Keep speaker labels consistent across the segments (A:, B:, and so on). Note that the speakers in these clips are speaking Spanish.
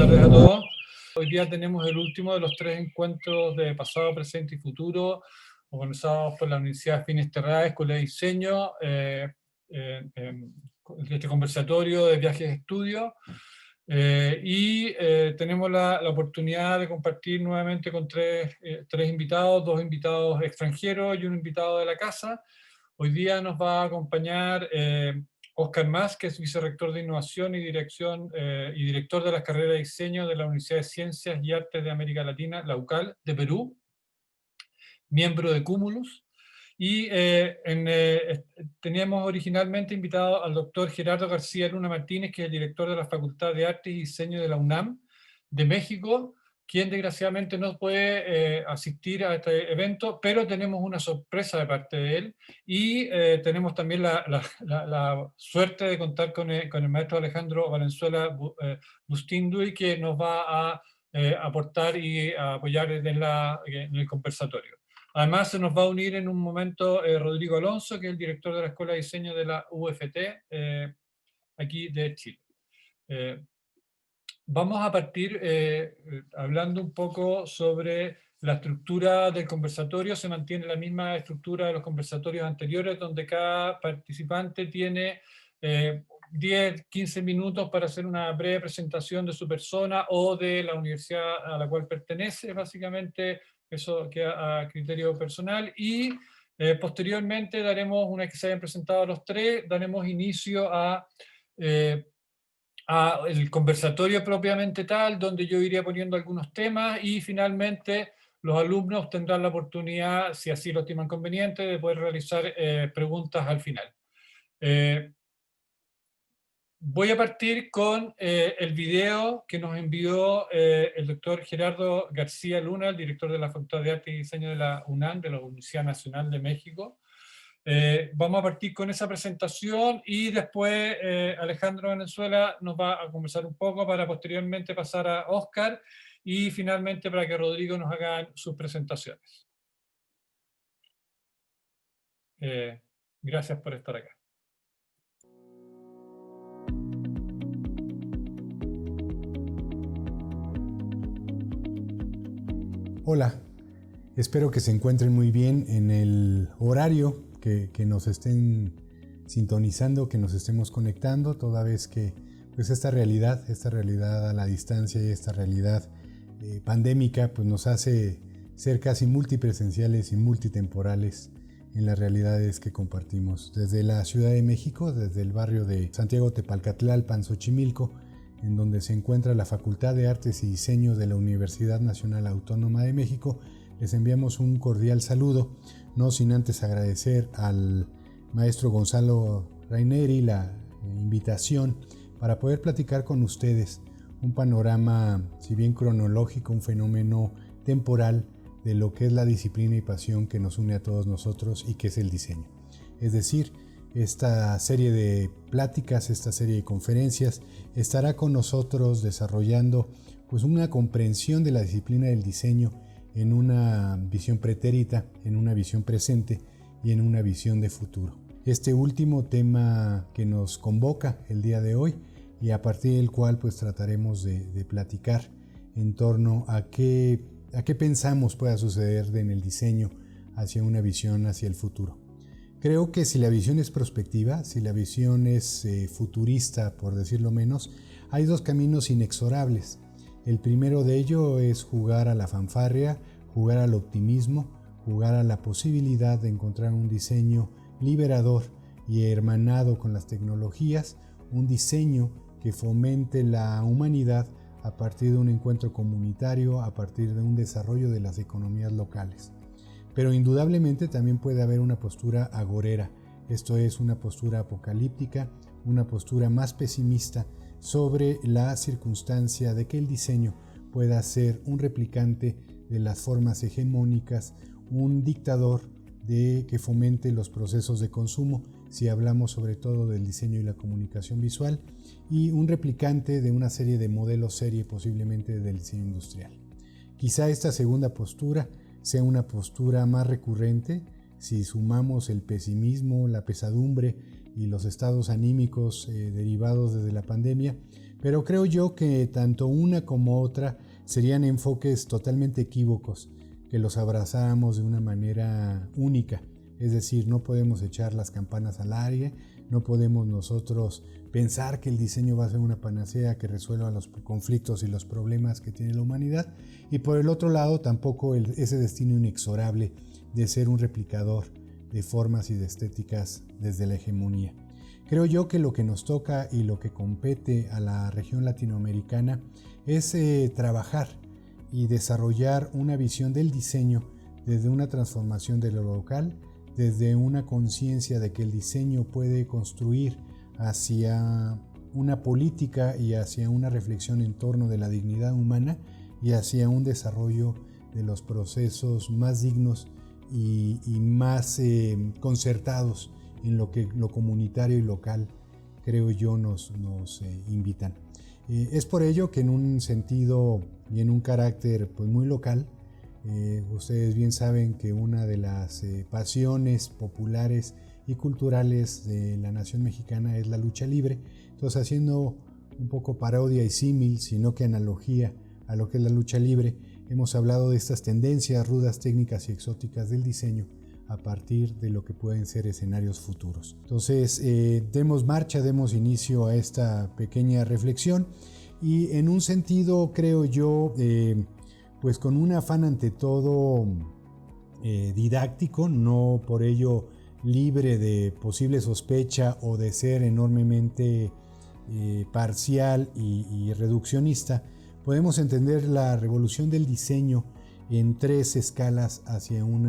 A: tardes a todos. Hoy día tenemos el último de los 3 encuentros de pasado, presente y futuro, organizados por la Universidad Finisterrae, Escuela de Diseño, este conversatorio de viajes de estudio. Tenemos la oportunidad de compartir nuevamente con tres invitados, 2 invitados extranjeros y un invitado de la casa. Hoy día nos va a acompañar Óscar Mas, que es vicerrector de Innovación y Dirección y director de las carreras de diseño de la Universidad de Ciencias y Artes de América Latina, la UCAL, de Perú, miembro de Cumulus. Teníamos originalmente invitado al doctor Gerardo García Luna Martínez, que es el director de la Facultad de Artes y Diseño de la UNAM de México, quien desgraciadamente no puede asistir a este evento, pero tenemos una sorpresa de parte de él y tenemos también la suerte de contar con el maestro Alejandro Valenzuela Bustinduy, que nos va a aportar y a apoyar en el conversatorio. Además, se nos va a unir en un momento Rodrigo Alonso, que es el director de la Escuela de Diseño de la UFT, aquí de Chile. Vamos a partir hablando un poco sobre la estructura del conversatorio. Se mantiene la misma estructura de los conversatorios anteriores, donde cada participante tiene 10, 15 minutos para hacer una breve presentación de su persona o de la universidad a la cual pertenece, básicamente. Eso queda a criterio personal y posteriormente daremos, una vez que se hayan presentado los tres, daremos inicio a el conversatorio propiamente tal, donde yo iría poniendo algunos temas y finalmente los alumnos tendrán la oportunidad, si así lo estiman conveniente, de poder realizar preguntas al final. Voy a partir con el video que nos envió el doctor Gerardo García Luna, el director de la Facultad de Arte y Diseño de la UNAM, de la Universidad Nacional de México. Vamos a partir con esa presentación y después Alejandro Valenzuela nos va a conversar un poco para posteriormente pasar a Óscar y finalmente para que Rodrigo nos haga sus presentaciones. Gracias por estar acá.
B: Hola, espero que se encuentren muy bien en el horario que nos estén sintonizando, que nos estemos conectando, toda vez que pues esta realidad a la distancia y esta realidad pandémica pues nos hace ser casi multipresenciales y multitemporales en las realidades que compartimos. Desde la Ciudad de México, desde el barrio de Santiago Tepalcatlalpan, Xochimilco, en donde se encuentra la Facultad de Artes y Diseño de la Universidad Nacional Autónoma de México, les enviamos un cordial saludo, no sin antes agradecer al maestro Gonzalo Raineri la invitación para poder platicar con ustedes un panorama, si bien cronológico, un fenómeno temporal de lo que es la disciplina y pasión que nos une a todos nosotros y que es el diseño. Es decir, esta serie de pláticas, esta serie de conferencias estará con nosotros desarrollando pues una comprensión de la disciplina del diseño en una visión pretérita, en una visión presente y en una visión de futuro. Este último tema que nos convoca el día de hoy y a partir del cual pues trataremos de platicar en torno a qué pensamos pueda suceder en el diseño hacia una visión hacia el futuro. Creo que si la visión es prospectiva, si la visión es futurista, por decirlo menos, hay 2 caminos inexorables. El primero de ello es jugar a la fanfarria, jugar al optimismo, jugar a la posibilidad de encontrar un diseño liberador y hermanado con las tecnologías, un diseño que fomente la humanidad a partir de un encuentro comunitario, a partir de un desarrollo de las economías locales. Pero indudablemente también puede haber una postura agorera, esto es una postura apocalíptica, una postura más pesimista sobre la circunstancia de que el diseño pueda ser un replicante de las formas hegemónicas, un dictador que fomente los procesos de consumo, si hablamos sobre todo del diseño y la comunicación visual, y un replicante de una serie de modelos serie posiblemente del diseño industrial. Quizá esta segunda postura sea una postura más recurrente si sumamos el pesimismo, la pesadumbre y los estados anímicos derivados desde la pandemia, Pero creo yo que tanto una como otra serían enfoques totalmente equívocos, que los abrazáramos de una manera única. Es decir, no podemos echar las campanas al aire, no podemos nosotros pensar que el diseño va a ser una panacea que resuelva los conflictos y los problemas que tiene la humanidad. Y por el otro lado, tampoco ese destino inexorable de ser un replicador de formas y de estéticas desde la hegemonía. Creo yo que lo que nos toca y lo que compete a la región latinoamericana es trabajar y desarrollar una visión del diseño desde una transformación de lo local, desde una conciencia de que el diseño puede construir hacia una política y hacia una reflexión en torno de la dignidad humana y hacia un desarrollo de los procesos más dignos y más concertados en lo que lo comunitario y local, creo yo, nos invitan. Es por ello que en un sentido y en un carácter pues, muy local, ustedes bien saben que una de las pasiones populares y culturales de la nación mexicana es la lucha libre. Entonces, haciendo un poco parodia y símil, sino que analogía a lo que es la lucha libre, hemos hablado de estas tendencias rudas, técnicas y exóticas del diseño a partir de lo que pueden ser escenarios futuros. Entonces, demos marcha, demos inicio a esta pequeña reflexión y en un sentido, creo yo, pues con un afán ante todo didáctico, no por ello libre de posible sospecha o de ser enormemente parcial y reduccionista, podemos entender la revolución del diseño en tres escalas hacia un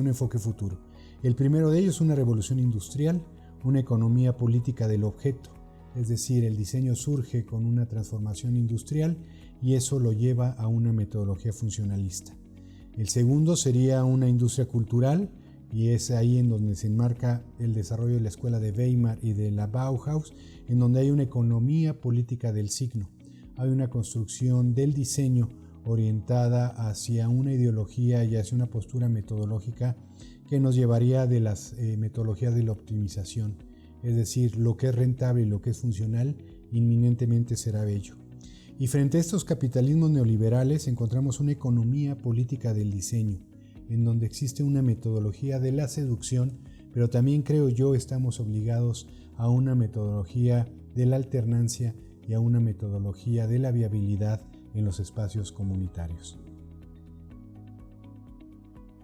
B: enfoque futuro. El primero de ellos es una revolución industrial, una economía política del objeto, es decir, el diseño surge con una transformación industrial y eso lo lleva a una metodología funcionalista. El segundo sería una industria cultural y es ahí en donde se enmarca el desarrollo de la escuela de Weimar y de la Bauhaus, en donde hay una economía política del signo. Hay una construcción del diseño orientada hacia una ideología y hacia una postura metodológica que nos llevaría de las metodologías de la optimización, es decir, lo que es rentable y lo que es funcional inminentemente será bello. Y frente a estos capitalismos neoliberales encontramos una economía política del diseño, en donde existe una metodología de la seducción, pero también creo yo estamos obligados a una metodología de la alternancia y a una metodología de la viabilidad en los espacios comunitarios.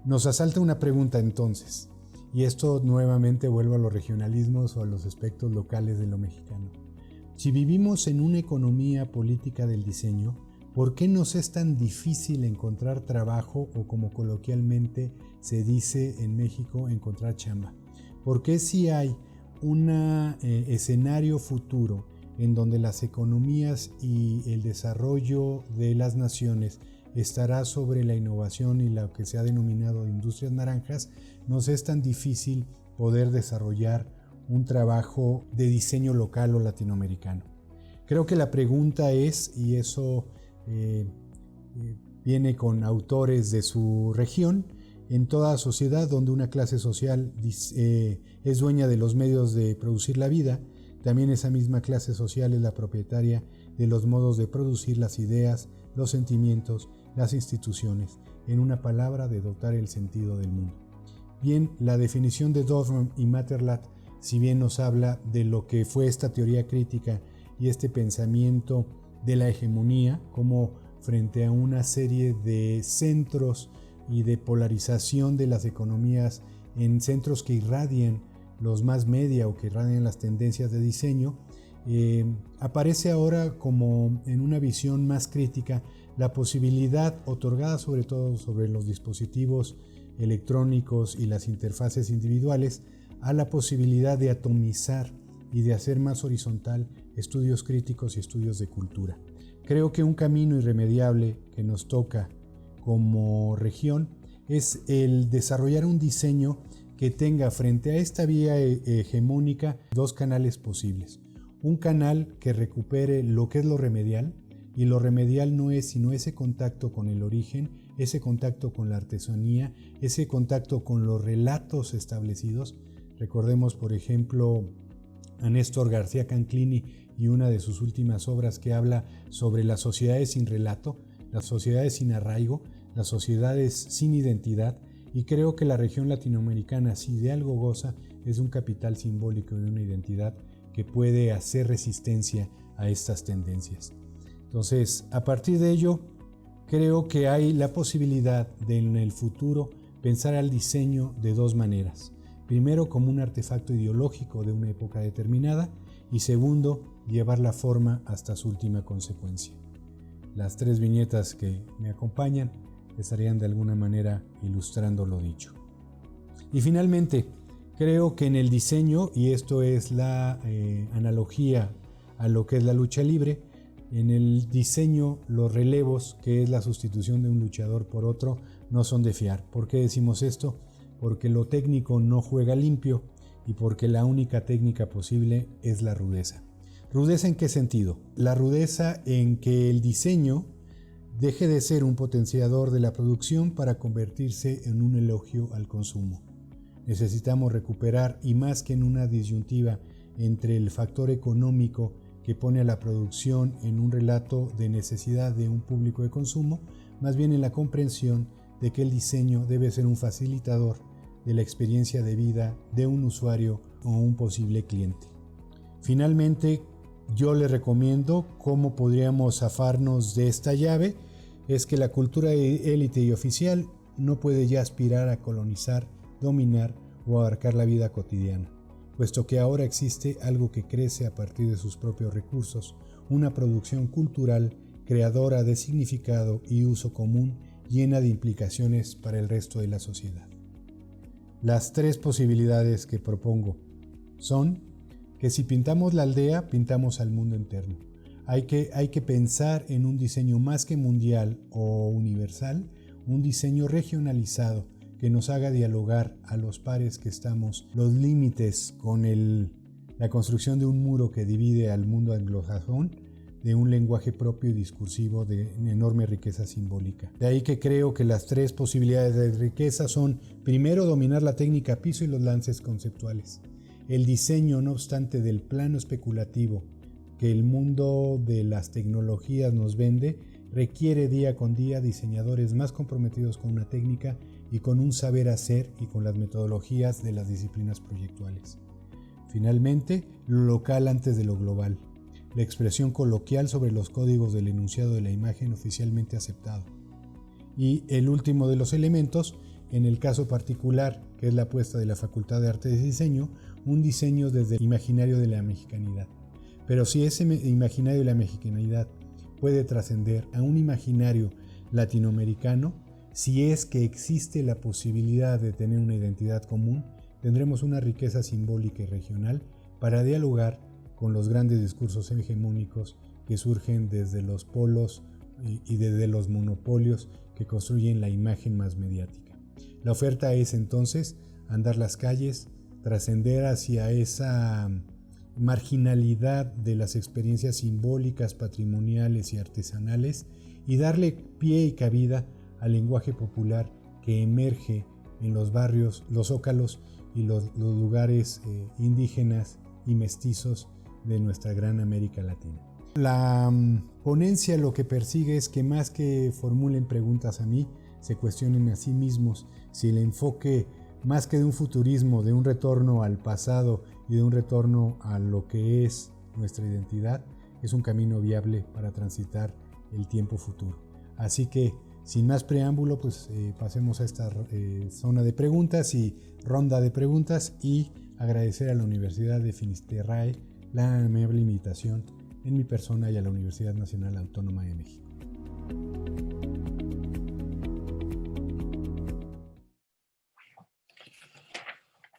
B: Nos asalta una pregunta entonces, y esto nuevamente vuelve a los regionalismos o a los aspectos locales de lo mexicano. Si vivimos en una economía política del diseño, ¿por qué nos es tan difícil encontrar trabajo o, como coloquialmente se dice en México, encontrar chamba? ¿Por qué si hay un escenario futuro en donde las economías y el desarrollo de las naciones estará sobre la innovación y lo que se ha denominado industrias naranjas, nos es tan difícil poder desarrollar un trabajo de diseño local o latinoamericano? Creo que la pregunta es, y eso viene con autores de su región, en toda sociedad donde una clase social es dueña de los medios de producir la vida, también esa misma clase social es la propietaria de los modos de producir las ideas, los sentimientos, las instituciones, en una palabra, de dotar el sentido del mundo. Bien, la definición de Dorfman y Maeterlinck, si bien nos habla de lo que fue esta teoría crítica y este pensamiento de la hegemonía, como frente a una serie de centros y de polarización de las economías en centros que irradian los más media o que irradian las tendencias de diseño, aparece ahora como en una visión más crítica la posibilidad otorgada sobre todo sobre los dispositivos electrónicos y las interfaces individuales a la posibilidad de atomizar y de hacer más horizontal estudios críticos y estudios de cultura. Creo que un camino irremediable que nos toca como región es el desarrollar un diseño que tenga frente a esta vía hegemónica dos canales posibles. Un canal que recupere lo que es lo remedial, y lo remedial no es sino ese contacto con el origen, ese contacto con la artesanía, ese contacto con los relatos establecidos. Recordemos, por ejemplo, a Néstor García Canclini y una de sus últimas obras que habla sobre las sociedades sin relato, las sociedades sin arraigo, las sociedades sin identidad, y creo que la región latinoamericana, si de algo goza, es un capital simbólico de una identidad que puede hacer resistencia a estas tendencias. Entonces, a partir de ello, creo que hay la posibilidad de en el futuro pensar al diseño de dos maneras. Primero, como un artefacto ideológico de una época determinada, y segundo, llevar la forma hasta su última consecuencia. Las tres viñetas que me acompañan estarían de alguna manera ilustrando lo dicho. Y finalmente, creo que en el diseño, y esto es la analogía a lo que es la lucha libre, en el diseño los relevos, que es la sustitución de un luchador por otro, no son de fiar. ¿Por qué decimos esto? Porque lo técnico no juega limpio y porque la única técnica posible es la rudeza. ¿Rudeza en qué sentido? La rudeza en que el diseño deje de ser un potenciador de la producción para convertirse en un elogio al consumo. Necesitamos recuperar, y más que en una disyuntiva entre el factor económico que pone a la producción en un relato de necesidad de un público de consumo, más bien en la comprensión de que el diseño debe ser un facilitador de la experiencia de vida de un usuario o un posible cliente. Finalmente, yo le recomiendo cómo podríamos zafarnos de esta llave, es que la cultura élite y oficial no puede ya aspirar a colonizar, dominar o abarcar la vida cotidiana, puesto que ahora existe algo que crece a partir de sus propios recursos, una producción cultural creadora de significado y uso común, llena de implicaciones para el resto de la sociedad. Las tres posibilidades que propongo son que si pintamos la aldea, pintamos al mundo interno. Hay que pensar en un diseño más que mundial o universal, un diseño regionalizado que nos haga dialogar a los pares que estamos, los límites con la construcción de un muro que divide al mundo anglosajón, de un lenguaje propio y discursivo de enorme riqueza simbólica. De ahí que creo que las tres posibilidades de riqueza son, primero, dominar la técnica piso y los lances conceptuales. El diseño, no obstante, del plano especulativo que el mundo de las tecnologías nos vende, requiere día con día diseñadores más comprometidos con una técnica y con un saber hacer y con las metodologías de las disciplinas proyectuales. Finalmente, lo local antes de lo global. La expresión coloquial sobre los códigos del enunciado de la imagen oficialmente aceptado. Y el último de los elementos, en el caso particular, que es la apuesta de la Facultad de Arte y Diseño, un diseño desde el imaginario de la mexicanidad. Pero si ese imaginario de la mexicanidad puede trascender a un imaginario latinoamericano, si es que existe la posibilidad de tener una identidad común, tendremos una riqueza simbólica y regional para dialogar con los grandes discursos hegemónicos que surgen desde los polos y desde los monopolios que construyen la imagen más mediática. La oferta es entonces andar las calles, trascender hacia esa marginalidad de las experiencias simbólicas, patrimoniales y artesanales y darle pie y cabida al lenguaje popular que emerge en los barrios, los zócalos y los lugares indígenas y mestizos de nuestra gran América Latina. La ponencia lo que persigue es que más que formulen preguntas a mí, se cuestionen a sí mismos si el enfoque, más que de un futurismo, de un retorno al pasado y de un retorno a lo que es nuestra identidad, es un camino viable para transitar el tiempo futuro. Así que, sin más preámbulo, pues pasemos a esta zona de preguntas y ronda de preguntas, y agradecer a la Universidad de Finisterrae la amable invitación en mi persona y a la Universidad Nacional Autónoma de México.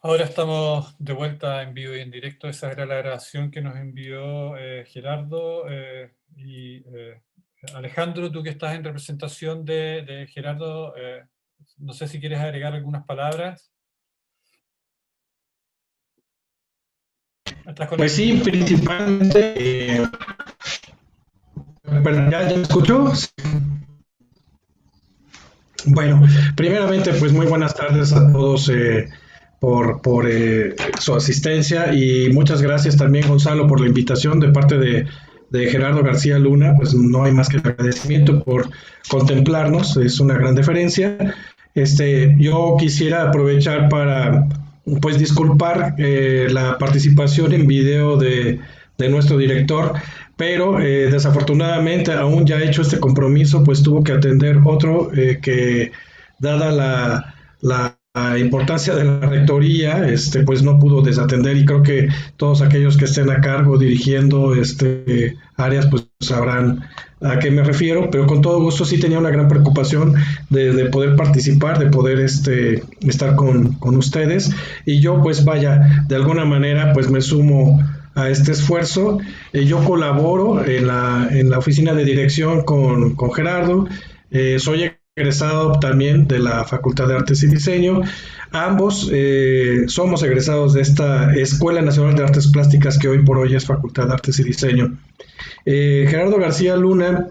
A: Ahora estamos de vuelta en vivo y en directo. Esa era la grabación que nos envió Gerardo y Alejandro, tú que estás en representación de Gerardo, no sé si quieres agregar algunas palabras.
C: Pues sí, principalmente, bueno, ¿ya me escuchó? Bueno, primeramente, pues muy buenas tardes a todos por su asistencia, y muchas gracias también, Gonzalo, por la invitación de parte de Gerardo García Luna. Pues no hay más que agradecimiento por contemplarnos, es una gran deferencia. Yo quisiera aprovechar para pues disculpar la participación en video de nuestro director, pero desafortunadamente, aún ya hecho este compromiso, pues tuvo que atender otro que, dada la importancia de la rectoría, pues no pudo desatender, y creo que todos aquellos que estén a cargo dirigiendo áreas pues sabrán a qué me refiero, pero con todo gusto sí tenía una gran preocupación de poder participar, de poder estar con ustedes, y yo pues vaya, de alguna manera pues me sumo a este esfuerzo. Yo colaboro en la oficina de dirección con Gerardo. Soy egresado también de la Facultad de Artes y Diseño. Ambos somos egresados de esta Escuela Nacional de Artes Plásticas, que hoy por hoy es Facultad de Artes y Diseño. Gerardo García Luna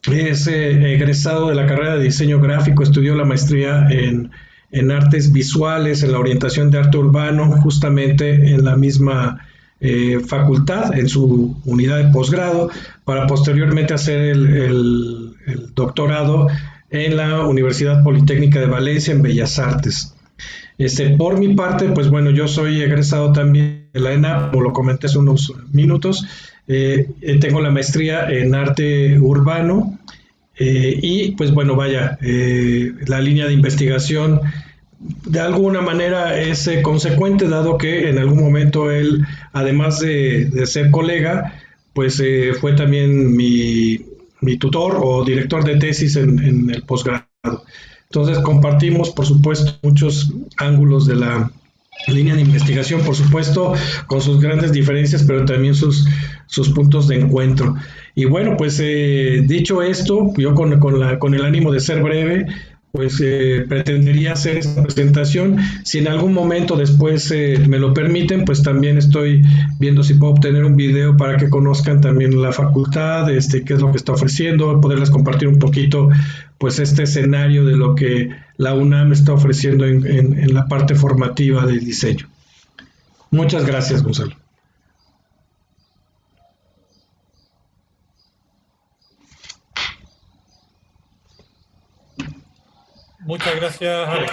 C: es egresado de la carrera de diseño gráfico, estudió la maestría en artes visuales, en la orientación de arte urbano, justamente en la misma facultad, en su unidad de posgrado, para posteriormente hacer el doctorado en la Universidad Politécnica de Valencia, en Bellas Artes. Por mi parte, pues bueno, yo soy egresado también de la ENAP, como lo comenté hace unos minutos. Tengo la maestría en arte urbano, y pues bueno, vaya, la línea de investigación de alguna manera es consecuente, dado que en algún momento él, además de ser colega, pues fue también mi tutor o director de tesis en el posgrado. Entonces compartimos, por supuesto, muchos ángulos de la línea de investigación, por supuesto, con sus grandes diferencias, pero también sus puntos de encuentro. Y bueno, pues dicho esto, yo con el ánimo de ser breve, pues pretendería hacer esta presentación. Si en algún momento después me lo permiten, pues también estoy viendo si puedo obtener un video para que conozcan también la facultad, qué es lo que está ofreciendo, poderles compartir un poquito pues este escenario de lo que la UNAM está ofreciendo en la parte formativa del diseño. Muchas gracias, Gonzalo.
A: Muchas gracias, Alex.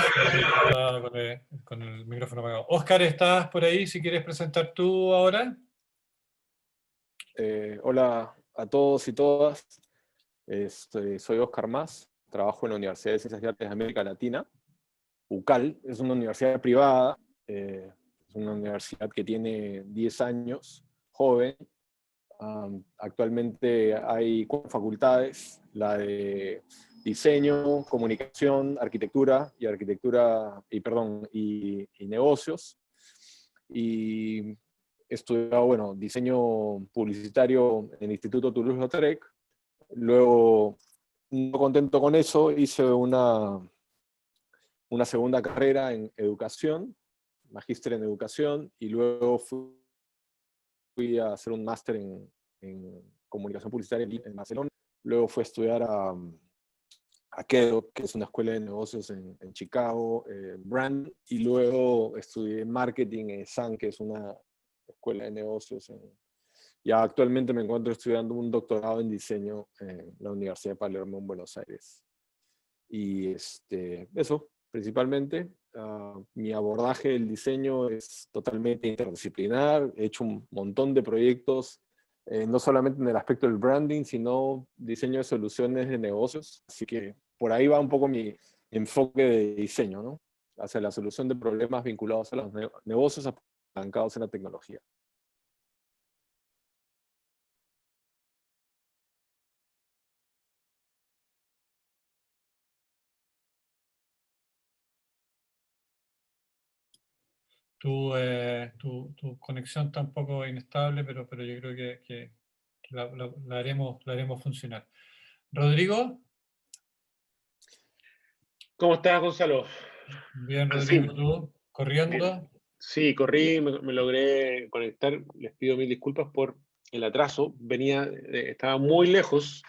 A: Está con el micrófono apagado. Óscar, ¿estás por ahí? Si quieres presentar tú ahora.
D: Hola a todos y todas. Soy Óscar Mas, trabajo en la Universidad de Ciencias y Artes de América Latina. UCAL es una universidad privada, es una universidad que tiene 10 años, joven. Actualmente hay 4 facultades, la de diseño, comunicación, arquitectura y negocios. Y he estudiado, bueno, diseño publicitario en el Instituto Toulouse-Lautrec. Luego, no contento con eso, hice una segunda carrera en educación, magíster en educación, y luego fui a hacer un máster en comunicación publicitaria en Barcelona. Luego fui a estudiar a Kellogg, que es una escuela de negocios en Chicago, Brand, y luego estudié marketing en SAN, que es una escuela de negocios. Ya actualmente me encuentro estudiando un doctorado en diseño en la Universidad de Palermo, en Buenos Aires. Y eso, principalmente. Mi abordaje del diseño es totalmente interdisciplinar. He hecho un montón de proyectos, no solamente en el aspecto del branding, sino diseño de soluciones de negocios. Así que por ahí va un poco mi enfoque de diseño, ¿no? Hacia la solución de problemas vinculados a los negocios apalancados en la tecnología.
A: Tu conexión está un poco inestable, pero yo creo que la haremos funcionar. Rodrigo.
E: ¿Cómo estás, Gonzalo?
A: Bien, Rodrigo, ¿tú? ¿Corriendo?
E: Bien. Sí, corrí, me logré conectar. Les pido mil disculpas por el atraso. Estaba muy lejos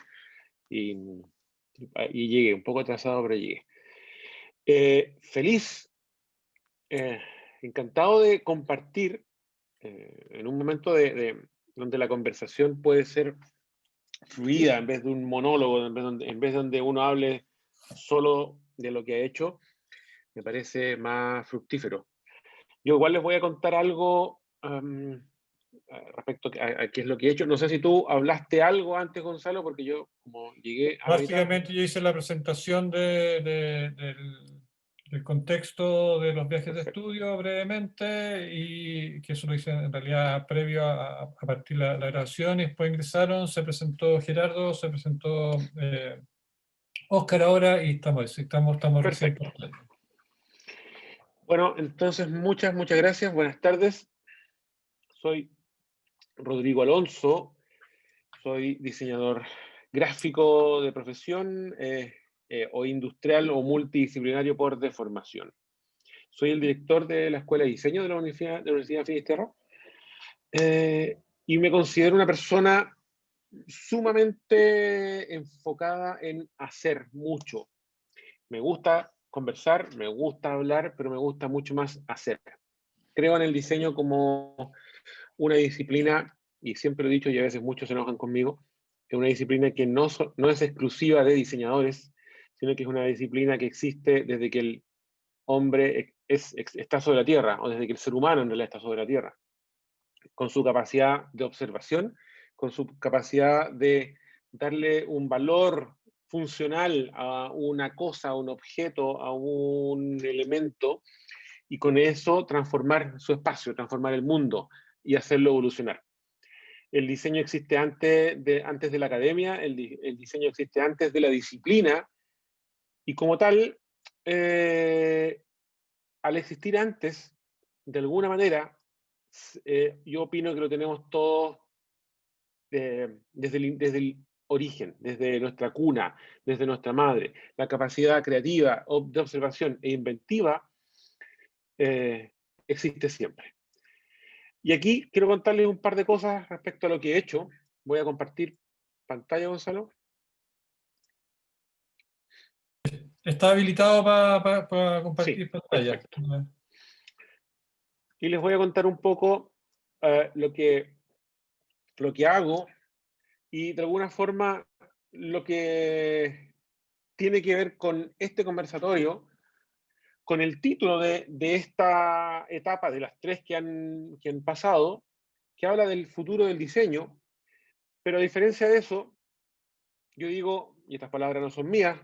E: y llegué, un poco atrasado, pero llegué. Feliz Encantado de compartir en un momento donde la conversación puede ser fluida en vez de un monólogo, en vez de donde uno hable solo de lo que ha hecho, me parece más fructífero. Yo igual les voy a contar algo respecto a qué es lo que he hecho. No sé si tú hablaste algo antes, Gonzalo, porque yo como llegué a
A: Básicamente yo hice la presentación del contexto de los viajes de estudio brevemente, y que eso lo hice en realidad previo a partir la grabación, y después ingresaron, se presentó Gerardo, se presentó Óscar ahora, y estamos recién
E: Perfecto.
A: partiendo.
E: Bueno, entonces muchas gracias. Buenas tardes. Soy Rodrigo Alonso. Soy diseñador gráfico de profesión o industrial o multidisciplinario por deformación. Soy el director de la Escuela de Diseño de la Universidad de Finisterra y me considero una persona sumamente enfocada en hacer mucho. Me gusta conversar, me gusta hablar, pero me gusta mucho más hacer. Creo en el diseño como una disciplina, y siempre lo he dicho y a veces muchos se enojan conmigo, es una disciplina que no es exclusiva de diseñadores, sino que es una disciplina que existe desde que el hombre está sobre la Tierra, o desde que el ser humano en realidad está sobre la Tierra, con su capacidad de observación, con su capacidad de darle un valor funcional a una cosa, a un objeto, a un elemento, y con eso transformar su espacio, transformar el mundo y hacerlo evolucionar. El diseño existe antes de la academia, el diseño existe antes de la disciplina, y como tal, al existir antes, de alguna manera, yo opino que lo tenemos todos desde el origen, desde nuestra cuna, desde nuestra madre. La capacidad creativa, de observación e inventiva existe siempre. Y aquí quiero contarles un par de cosas respecto a lo que he hecho. Voy a compartir pantalla, Gonzalo.
A: Está habilitado para compartir
E: Sí,
A: pantalla.
E: perfecto. Y les voy a contar un poco lo que hago y de alguna forma lo que tiene que ver con este conversatorio, con el título de esta etapa, de las 3 que han pasado, que habla del futuro del diseño, pero a diferencia de eso, yo digo, y estas palabras no son mías,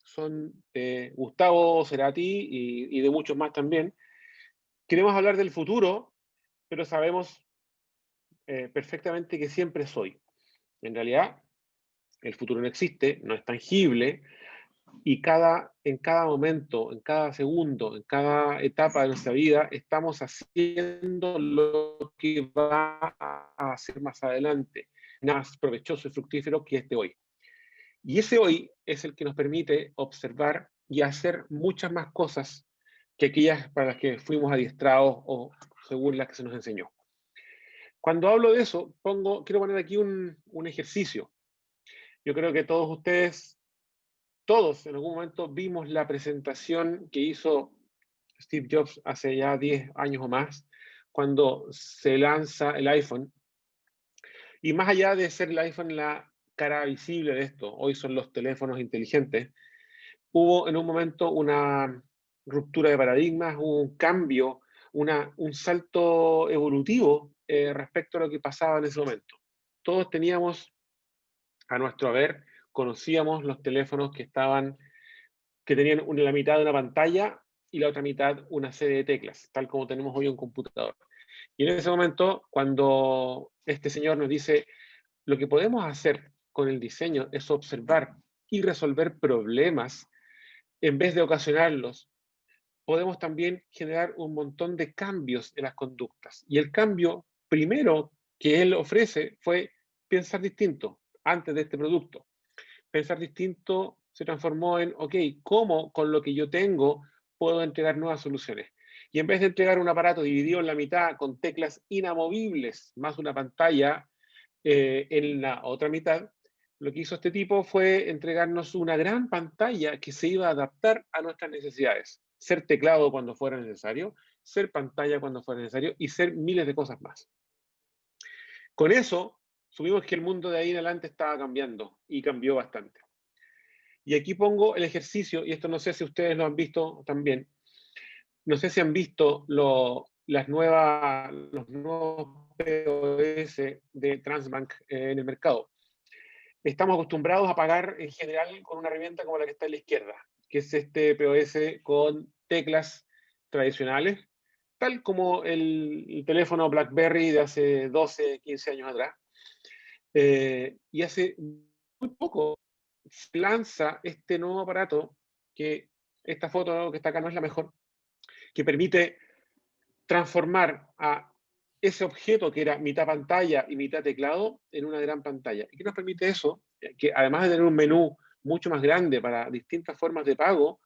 E: son de Gustavo Cerati y de muchos más también, queremos hablar del futuro, pero sabemos perfectamente que siempre es hoy. En realidad, el futuro no existe, no es tangible, y en cada momento, en cada segundo, en cada etapa de nuestra vida, estamos haciendo lo que va a hacer más adelante, más provechoso y fructífero que este hoy. Y ese hoy es el que nos permite observar y hacer muchas más cosas que aquellas para las que fuimos adiestrados o según las que se nos enseñó. Cuando hablo de eso, quiero poner aquí un ejercicio. Yo creo que todos en algún momento vimos la presentación que hizo Steve Jobs hace ya 10 años o más, cuando se lanza el iPhone. Y más allá de ser el iPhone la cara visible de esto, hoy son los teléfonos inteligentes, hubo en un momento una ruptura de paradigmas, hubo un cambio, un salto evolutivo respecto a lo que pasaba en ese momento. Todos teníamos, a nuestro haber, conocíamos los teléfonos que tenían la mitad de una pantalla y la otra mitad una serie de teclas, tal como tenemos hoy un computador. Y en ese momento, cuando este señor nos dice, lo que podemos hacer con el diseño es observar y resolver problemas en vez de ocasionarlos, podemos también generar un montón de cambios en las conductas. Y el cambio primero que él ofrece fue pensar distinto antes de este producto. Pensar distinto se transformó en, ok, ¿cómo con lo que yo tengo puedo entregar nuevas soluciones? Y en vez de entregar un aparato dividido en la mitad con teclas inamovibles, más una pantalla en la otra mitad, lo que hizo este tipo fue entregarnos una gran pantalla que se iba a adaptar a nuestras necesidades. Ser teclado cuando fuera necesario, ser pantalla cuando fuera necesario y ser miles de cosas más. Con eso, supimos que el mundo de ahí en adelante estaba cambiando y cambió bastante. Y aquí pongo el ejercicio, y esto no sé si ustedes lo han visto también. No sé si han visto los nuevos POS de Transbank en el mercado. Estamos acostumbrados a pagar en general con una herramienta como la que está a la izquierda, que es este POS con teclas tradicionales, tal como el teléfono BlackBerry de hace 12, 15 años atrás. Y hace muy poco se lanza este nuevo aparato, que esta foto que está acá no es la mejor, que permite transformar a ese objeto que era mitad pantalla y mitad teclado en una gran pantalla. ¿Y qué nos permite eso? Que además de tener un menú mucho más grande para distintas formas de pago,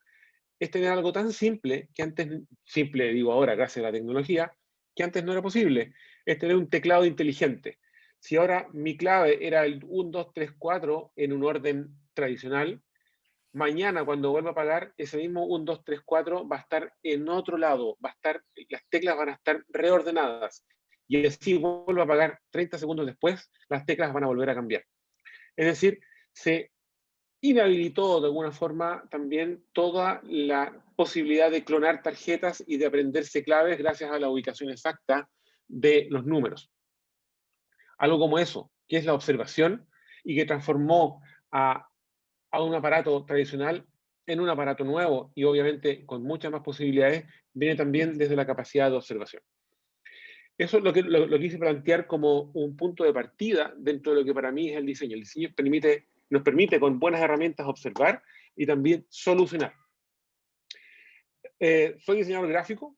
E: es tener algo tan simple, que antes, simple digo ahora gracias a la tecnología, que antes no era posible, es tener un teclado inteligente. Si ahora mi clave era el 1, 2, 3, 4 en un orden tradicional, mañana cuando vuelva a pagar, ese mismo 1, 2, 3, 4 va a estar en otro lado, las teclas van a estar reordenadas. Y así vuelvo a pagar 30 segundos después, las teclas van a volver a cambiar. Es decir, se inhabilitó de alguna forma también toda la posibilidad de clonar tarjetas y de aprenderse claves gracias a la ubicación exacta de los números. Algo como eso, que es la observación y que transformó a un aparato tradicional en un aparato nuevo y obviamente con muchas más posibilidades, viene también desde la capacidad de observación. Eso es lo quise plantear como un punto de partida dentro de lo que para mí es el diseño. El diseño nos permite con buenas herramientas observar y también solucionar. Soy diseñador gráfico.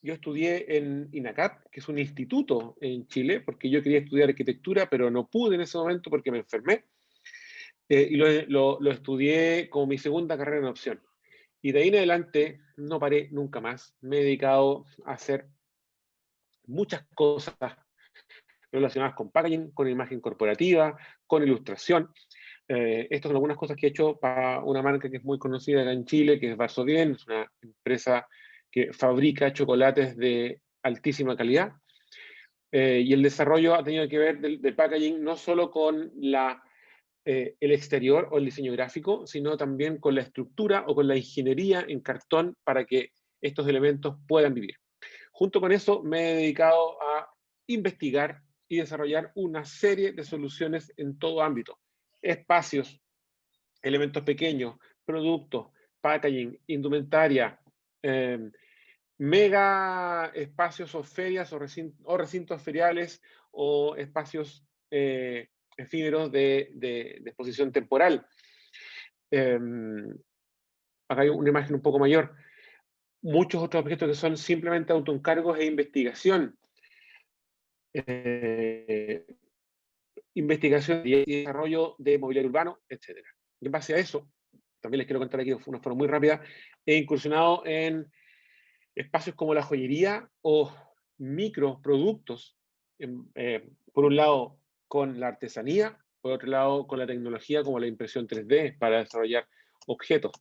E: Yo estudié en INACAP, que es un instituto en Chile, porque yo quería estudiar arquitectura, pero no pude en ese momento porque me enfermé. Y lo estudié como mi segunda carrera en opción. Y de ahí en adelante no paré nunca más. Me he dedicado a hacer muchas cosas relacionadas con packaging, con imagen corporativa, con ilustración. Estas son algunas cosas que he hecho para una marca que es muy conocida acá en Chile, que es Varsovien, es una empresa que fabrica chocolates de altísima calidad. Y el desarrollo ha tenido que ver del packaging no solo con el exterior o el diseño gráfico, sino también con la estructura o con la ingeniería en cartón para que estos elementos puedan vivir. Junto con eso me he dedicado a investigar y desarrollar una serie de soluciones en todo ámbito. Espacios, elementos pequeños, productos, packaging, indumentaria, mega espacios o ferias o recintos feriales o espacios efímeros de exposición temporal. Acá hay una imagen un poco mayor. Muchos otros objetos que son simplemente autoencargos e investigación. Investigación y desarrollo de mobiliario urbano, etc. Y en base a eso, también les quiero contar aquí de una forma muy rápida, he incursionado en espacios como la joyería o microproductos, por un lado con la artesanía, por otro lado con la tecnología como la impresión 3D para desarrollar objetos.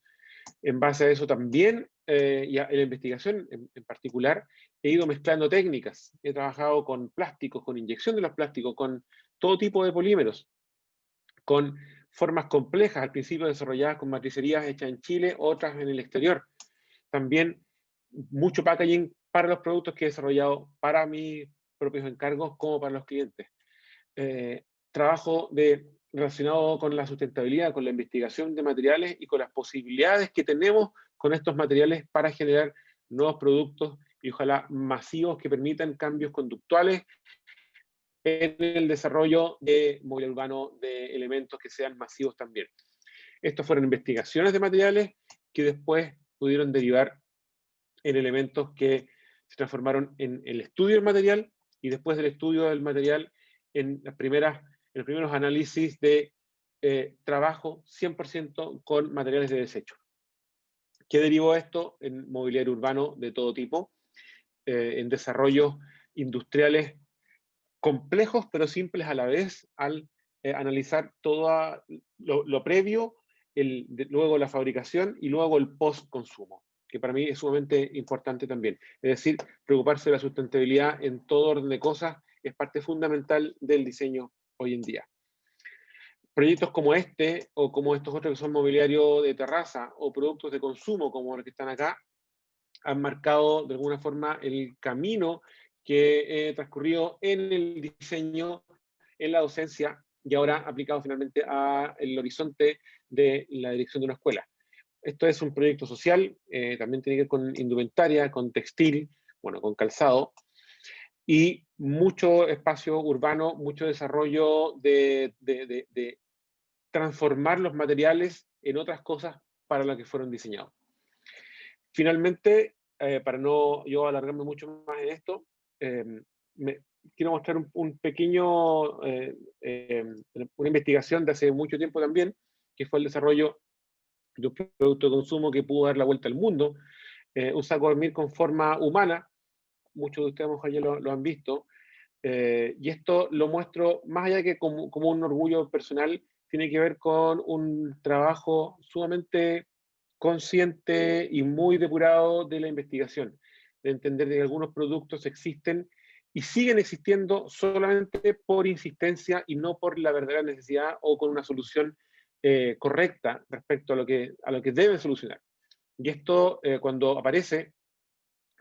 E: En base a eso también, y a la investigación en particular, he ido mezclando técnicas. He trabajado con plásticos, con inyección de los plásticos, con todo tipo de polímeros, con formas complejas, al principio desarrolladas con matricerías hechas en Chile, otras en el exterior. También mucho packaging para los productos que he desarrollado para mis propios encargos como para los clientes. Trabajo relacionado con la sustentabilidad, con la investigación de materiales y con las posibilidades que tenemos con estos materiales para generar nuevos productos y ojalá masivos que permitan cambios conductuales en el desarrollo de mobiliario urbano, de elementos que sean masivos también. Estos fueron investigaciones de materiales que después pudieron derivar en elementos que se transformaron en el estudio del material y después del estudio del material en los primeros análisis de trabajo 100% con materiales de desecho. ¿Qué derivó esto? En mobiliario urbano de todo tipo, en desarrollos industriales complejos pero simples a la vez al analizar todo lo previo, luego la fabricación y luego el post-consumo, que para mí es sumamente importante también. Es decir, preocuparse de la sustentabilidad en todo orden de cosas es parte fundamental del diseño hoy en día. Proyectos como este, o como estos otros que son mobiliario de terraza, o productos de consumo como los que están acá, han marcado de alguna forma el camino que he transcurrido en el diseño, en la docencia, y ahora aplicado finalmente al horizonte de la dirección de una escuela. Esto es un proyecto social, también tiene que ver con indumentaria, con textil, bueno, con calzado, y mucho espacio urbano, mucho desarrollo de transformar los materiales en otras cosas para las que fueron diseñados. Finalmente, para no yo alargarme mucho más en esto, quiero mostrar un pequeño, una investigación de hace mucho tiempo también, que fue el desarrollo de un producto de consumo que pudo dar la vuelta al mundo, un saco de dormir con forma humana, muchos de ustedes ya lo han visto, y esto lo muestro, más allá que como un orgullo personal, tiene que ver con un trabajo sumamente consciente y muy depurado de la investigación, de entender que algunos productos existen y siguen existiendo solamente por insistencia y no por la verdadera necesidad o con una solución correcta respecto a lo que deben solucionar. Y esto, cuando aparece,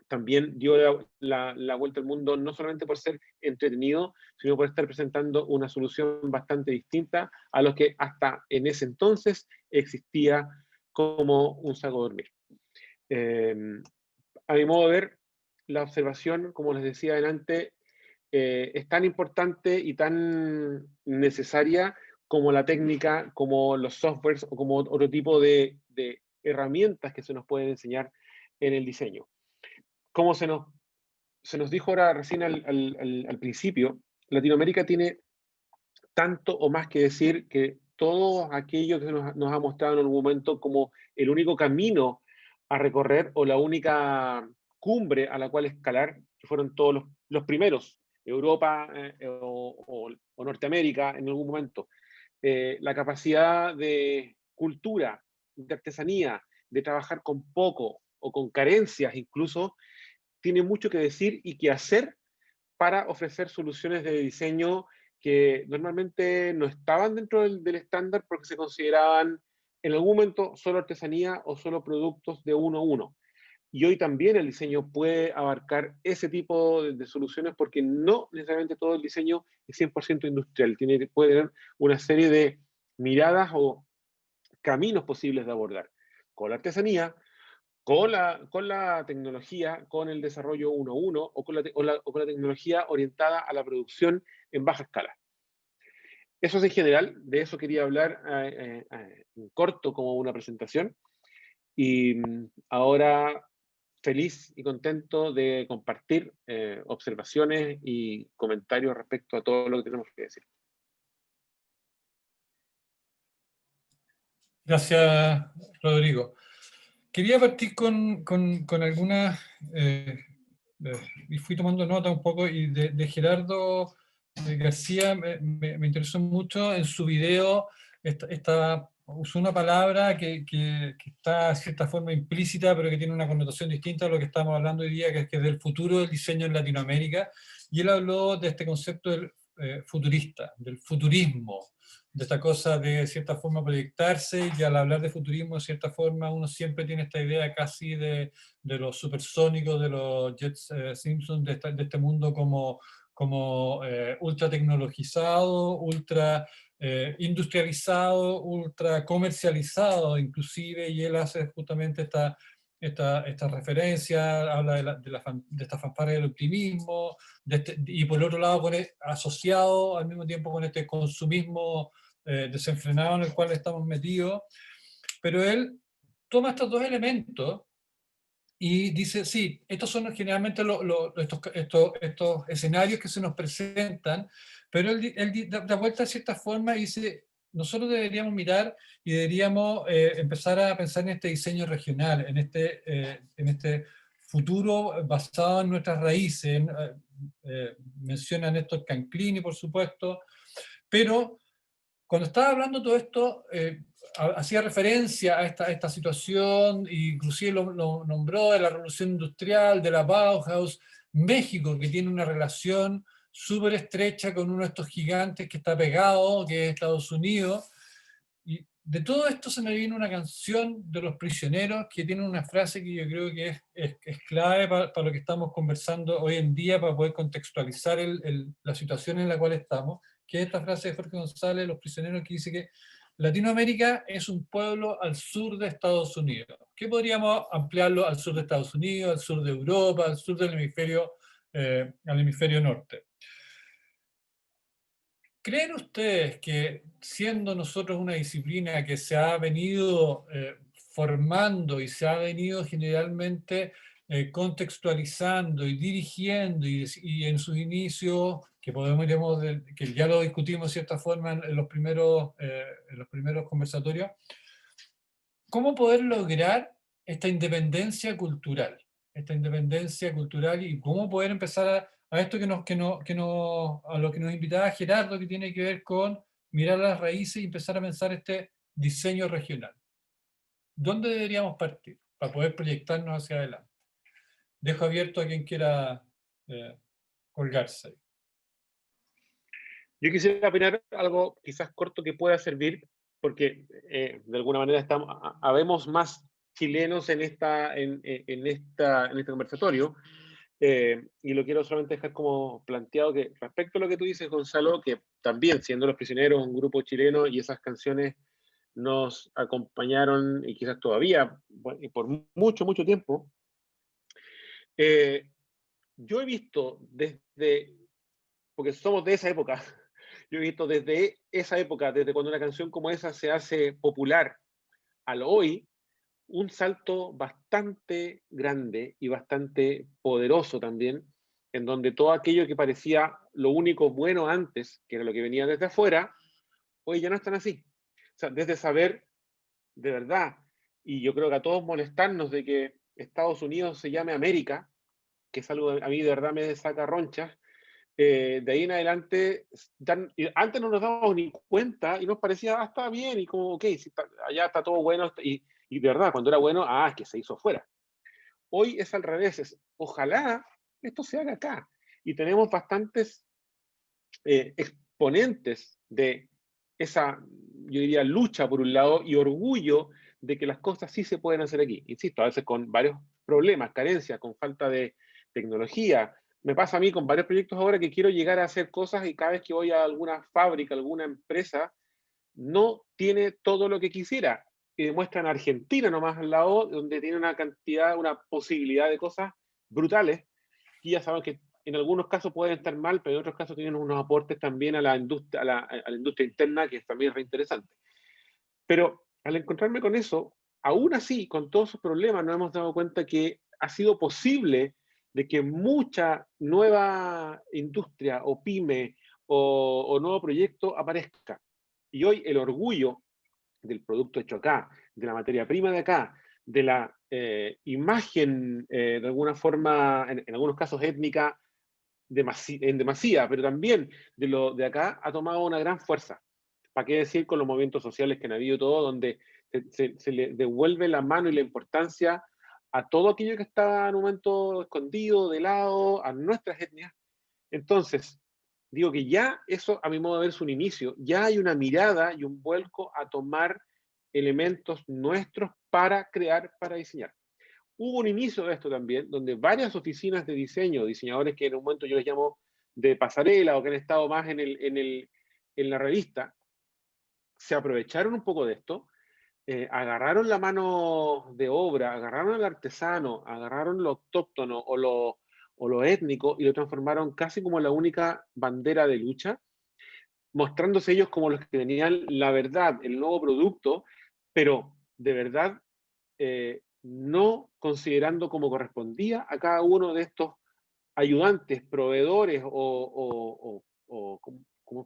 E: también dio la vuelta al mundo, no solamente por ser entretenido, sino por estar presentando una solución bastante distinta a lo que hasta en ese entonces existía como un saco de dormir. A mi modo de ver, la observación, como les decía adelante, es tan importante y tan necesaria como la técnica, como los softwares o como otro tipo de herramientas que se nos pueden enseñar en el diseño. Como se nos dijo ahora recién al principio, Latinoamérica tiene tanto o más que decir que todo aquello que nos ha mostrado en algún momento como el único camino a recorrer o la única cumbre a la cual escalar, que fueron todos los primeros, Europa o Norteamérica en algún momento. La capacidad de cultura, de artesanía, de trabajar con poco o con carencias incluso, tiene mucho que decir y que hacer para ofrecer soluciones de diseño que normalmente no estaban dentro del estándar porque se consideraban en algún momento solo artesanía o solo productos de uno a uno. Y hoy también el diseño puede abarcar ese tipo de soluciones porque no necesariamente todo el diseño es 100% industrial, puede tener una serie de miradas o caminos posibles de abordar. Con la artesanía, con la tecnología, con el desarrollo 1-1 o con la tecnología orientada a la producción en baja escala. Eso es en general, de eso quería hablar en corto como una presentación. Y ahora feliz y contento de compartir observaciones y comentarios respecto a todo lo que tenemos que decir.
A: Gracias, Rodrigo. Quería partir con algunas, y fui tomando nota un poco, y de Gerardo García me interesó mucho en su video, usó una palabra que está de cierta forma implícita, pero que tiene una connotación distinta a lo que estamos hablando hoy día, que es del futuro del diseño en Latinoamérica, y él habló de este concepto del futurista, del futurismo, de esta cosa de cierta forma proyectarse, y al hablar de futurismo de cierta forma uno siempre tiene esta idea casi de los supersónicos, de los Jets Simpsons, de este mundo como ultra tecnologizado, ultra industrializado, ultra comercializado inclusive, y él hace justamente esta referencia, habla de esta fanfarria del optimismo, y por otro lado asociado al mismo tiempo con este consumismo desenfrenado en el cual estamos metidos, pero él toma estos dos elementos y dice, sí, estos son generalmente estos escenarios que se nos presentan, pero él da vuelta de cierta forma y dice, nosotros deberíamos mirar y deberíamos empezar a pensar en este diseño regional, en este futuro basado en nuestras raíces. Menciona Néstor Canclini, por supuesto, pero cuando estaba hablando todo esto, hacía referencia a esta situación, e inclusive lo nombró de la revolución industrial, de la Bauhaus, México, que tiene una relación súper estrecha con uno de estos gigantes que está pegado, que es Estados Unidos. Y de todo esto se me viene una canción de Los Prisioneros que tiene una frase que yo creo que es clave para lo que estamos conversando hoy en día, para poder contextualizar la situación en la cual estamos, que es esta frase de Jorge González, Los Prisioneros, que dice que Latinoamérica es un pueblo al sur de Estados Unidos. ¿Qué podríamos ampliarlo al sur de Estados Unidos, al sur de Europa, al sur del al hemisferio norte? ¿Creen ustedes que, siendo nosotros una disciplina que se ha venido formando y se ha venido generalmente contextualizando y dirigiendo, y en sus inicios, que que ya lo discutimos de cierta forma en los primeros conversatorios, cómo poder lograr esta independencia cultural? Esta independencia cultural y cómo poder empezar a esto a lo que nos invitaba Gerardo, que tiene que ver con mirar las raíces y empezar a pensar este diseño regional. ¿Dónde deberíamos partir para poder proyectarnos hacia adelante? Dejo abierto a quien quiera colgarse ahí.
E: Yo quisiera opinar algo quizás corto que pueda servir, porque de alguna manera habemos más chilenos en este conversatorio, y lo quiero solamente dejar como planteado que respecto a lo que tú dices, Gonzalo, que también siendo Los Prisioneros un grupo chileno y esas canciones nos acompañaron y quizás todavía por mucho, mucho tiempo, yo he visto porque somos de esa época, yo he visto desde esa época, desde cuando una canción como esa se hace popular al hoy, un salto bastante grande y bastante poderoso también, en donde todo aquello que parecía lo único bueno antes, que era lo que venía desde afuera, hoy ya no están así. O sea, desde saber de verdad, y yo creo que a todos molestarnos de que Estados Unidos se llame América, que es algo a mí de verdad me saca ronchas, de ahí en adelante, antes no nos dábamos ni cuenta y nos parecía, está bien, y como, ok, si allá está todo bueno, y de verdad, cuando era bueno, es que se hizo fuera. Hoy es al revés, ojalá esto se haga acá. Y tenemos bastantes exponentes de esa, yo diría, lucha por un lado y orgullo de que las cosas sí se pueden hacer aquí. Insisto, a veces con varios problemas, carencias, con falta de tecnología. Me pasa a mí con varios proyectos ahora que quiero llegar a hacer cosas y cada vez que voy a alguna fábrica, alguna empresa, no tiene todo lo que quisiera. Y demuestran Argentina nomás al lado, donde tiene una cantidad, una posibilidad de cosas brutales. Y ya saben que en algunos casos pueden estar mal, pero en otros casos tienen unos aportes también a la industria, a la industria interna, que también es reinteresante. Pero al encontrarme con eso, aún así, con todos sus problemas, nos hemos dado cuenta que ha sido posible de que mucha nueva industria o pyme o nuevo proyecto aparezca. Y hoy el orgullo del producto hecho acá, de la materia prima de acá, de la imagen, de alguna forma, en algunos casos étnica, en demasía, pero también de acá, ha tomado una gran fuerza. ¿Para qué decir con los movimientos sociales que han habido todo, donde se le devuelve la mano y la importancia a todo aquello que estaba en un momento escondido, de lado, a nuestras etnias? Entonces, digo que ya eso, a mi modo de ver, es un inicio. Ya hay una mirada y un vuelco a tomar elementos nuestros para crear, para diseñar. Hubo un inicio de esto también, donde varias oficinas de diseño, diseñadores que en un momento yo les llamo de pasarela o que han estado más en la revista, se aprovecharon un poco de esto, agarraron la mano de obra, agarraron al artesano, agarraron lo autóctono o lo étnico y lo transformaron casi como la única bandera de lucha, mostrándose ellos como los que tenían la verdad, el nuevo producto, pero de verdad no considerando como correspondía a cada uno de estos ayudantes, proveedores ¿cómo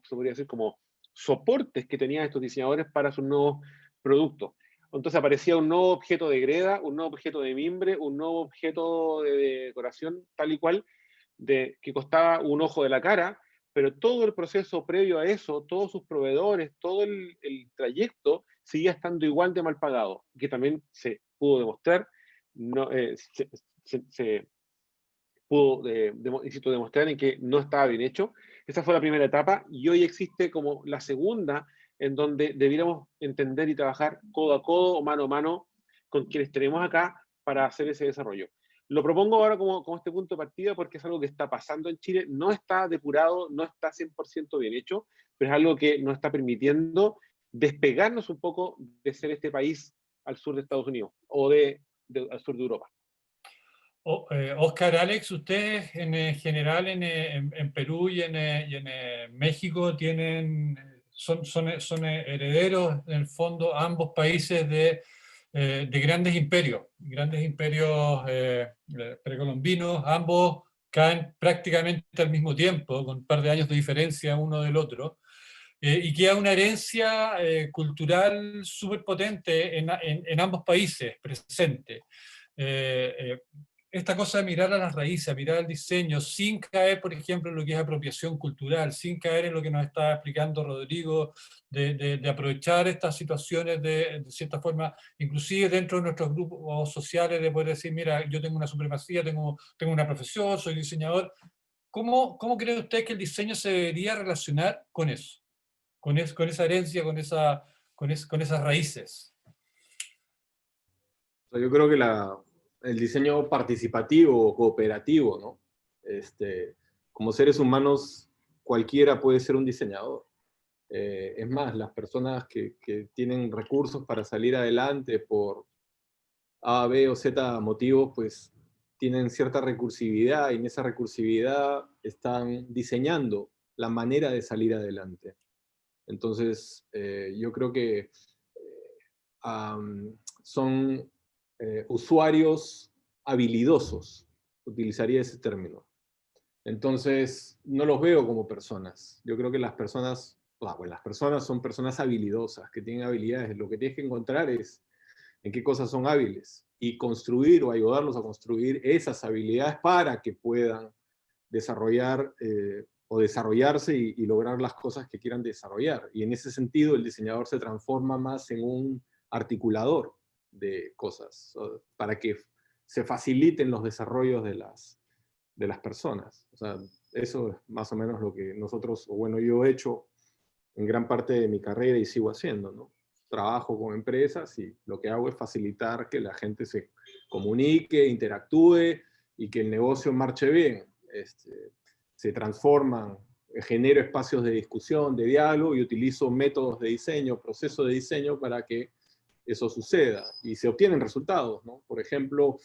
E: se podría decir? Como soportes que tenían estos diseñadores para sus nuevos productos. Entonces aparecía un nuevo objeto de greda, un nuevo objeto de mimbre, un nuevo objeto de decoración, tal y cual, que costaba un ojo de la cara, pero todo el proceso previo a eso, todos sus proveedores, todo el trayecto, seguía estando igual de mal pagado, que también se pudo demostrar, no, se pudo, insisto, demostrar en que no estaba bien hecho. Esa fue la primera etapa, y hoy existe como la segunda, en donde debiéramos entender y trabajar codo a codo o mano a mano con quienes tenemos acá para hacer ese desarrollo. Lo propongo ahora como este punto de partida porque es algo que está pasando en Chile, no está depurado, no está 100% bien hecho, pero es algo que nos está permitiendo despegarnos un poco de ser este país al sur de Estados Unidos o al sur de Europa.
A: Oscar, Alex, ustedes en general en Perú y en México son herederos, en el fondo, ambos países de grandes imperios precolombinos. Ambos caen prácticamente al mismo tiempo, con un par de años de diferencia uno del otro, y queda una herencia cultural súper potente en ambos países presente. Esta cosa de mirar a las raíces, mirar al diseño, sin caer, por ejemplo, en lo que es apropiación cultural, sin caer en lo que nos está explicando Rodrigo, de aprovechar estas situaciones de cierta forma, inclusive dentro de nuestros grupos sociales, de poder decir, mira, yo tengo una supremacía, tengo una profesión, soy diseñador. ¿Cómo cree usted que el diseño se debería relacionar con eso? Con esa herencia, con esas raíces.
D: Yo creo que el diseño participativo o cooperativo, ¿no? Como seres humanos, cualquiera puede ser un diseñador. Es más, las personas que tienen recursos para salir adelante por A, B o Z motivos, pues tienen cierta recursividad, y en esa recursividad están diseñando la manera de salir adelante. Entonces, yo creo que son usuarios habilidosos, utilizaría ese término. Entonces, no los veo como personas. Yo creo que las personas son personas habilidosas, que tienen habilidades. Lo que tienes que encontrar es en qué cosas son hábiles y construir o ayudarlos a construir esas habilidades para que puedan desarrollar o desarrollarse y lograr las cosas que quieran desarrollar. Y en ese sentido, el diseñador se transforma más en un articulador de cosas, para que se faciliten los desarrollos de las personas. O sea, eso es más o menos lo que yo he hecho en gran parte de mi carrera y sigo haciendo, ¿no? Trabajo con empresas y lo que hago es facilitar que la gente se comunique, interactúe y que el negocio marche bien. Se transforman, genero espacios de discusión, de diálogo, y utilizo métodos de diseño, procesos de diseño para que eso suceda y se obtienen resultados, ¿no? Por ejemplo,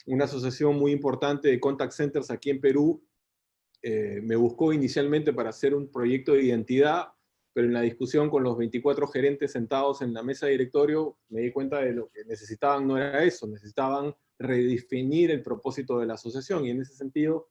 D: una asociación muy importante de contact centers aquí en Perú me buscó inicialmente para hacer un proyecto de identidad, pero en la discusión con los 24 gerentes sentados en la mesa de directorio me di cuenta de lo que necesitaban no era eso, necesitaban redefinir el propósito de la asociación, y en ese sentido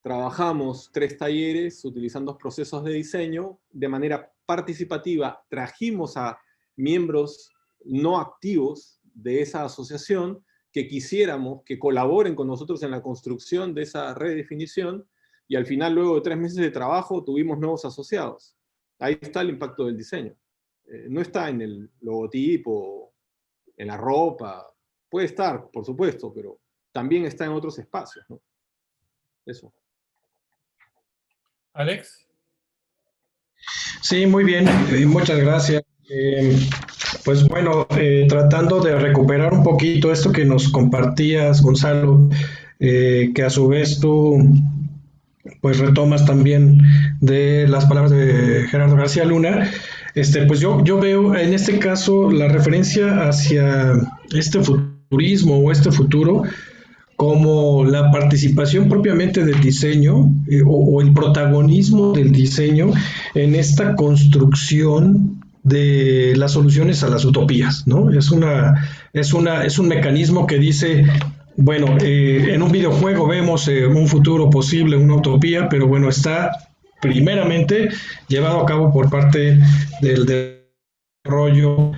D: trabajamos 3 talleres utilizando procesos de diseño de manera participativa. Trajimos a miembros no activos de esa asociación que quisiéramos que colaboren con nosotros en la construcción de esa redefinición, y al final, luego de 3 meses de trabajo, tuvimos nuevos asociados. Ahí está el impacto del diseño. No está en el logotipo, en la ropa. Puede estar, por supuesto, pero también está en otros espacios, ¿no? Eso.
A: Alex.
C: Sí, muy bien, muchas gracias. Pues bueno, tratando de recuperar un poquito esto que nos compartías, Gonzalo, que a su vez tú pues retomas también de las palabras de Gerardo García Luna, pues yo veo en este caso la referencia hacia este futurismo o este futuro como la participación propiamente del diseño o el protagonismo del diseño en esta construcción de las soluciones a las utopías, ¿no? Es un mecanismo que dice, bueno, en un videojuego vemos un futuro posible, una utopía, pero bueno, está primeramente llevado a cabo por parte del desarrollo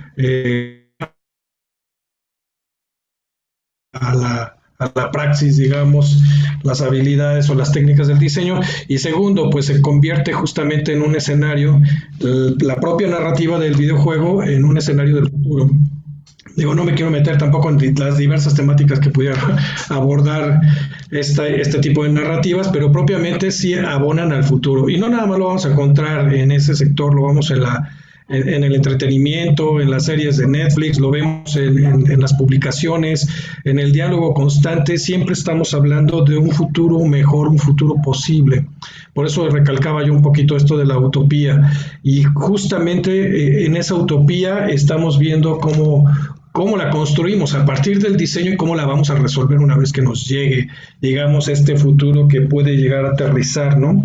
C: la praxis, digamos, las habilidades o las técnicas del diseño. Y segundo, pues se convierte justamente en un escenario, la propia narrativa del videojuego en un escenario del futuro. Digo, no me quiero meter tampoco en las diversas temáticas que pudiera abordar este tipo de narrativas, pero propiamente sí abonan al futuro. Y no nada más lo vamos a encontrar en ese sector, lo vamos en el entretenimiento, en las series de Netflix, lo vemos en las publicaciones, en el diálogo constante. Siempre estamos hablando de un futuro mejor, un futuro posible. Por eso recalcaba yo un poquito esto de la utopía. Y justamente en esa utopía estamos viendo cómo la construimos a partir del diseño y cómo la vamos a resolver una vez que nos llegue, digamos, este futuro que puede llegar a aterrizar, ¿no?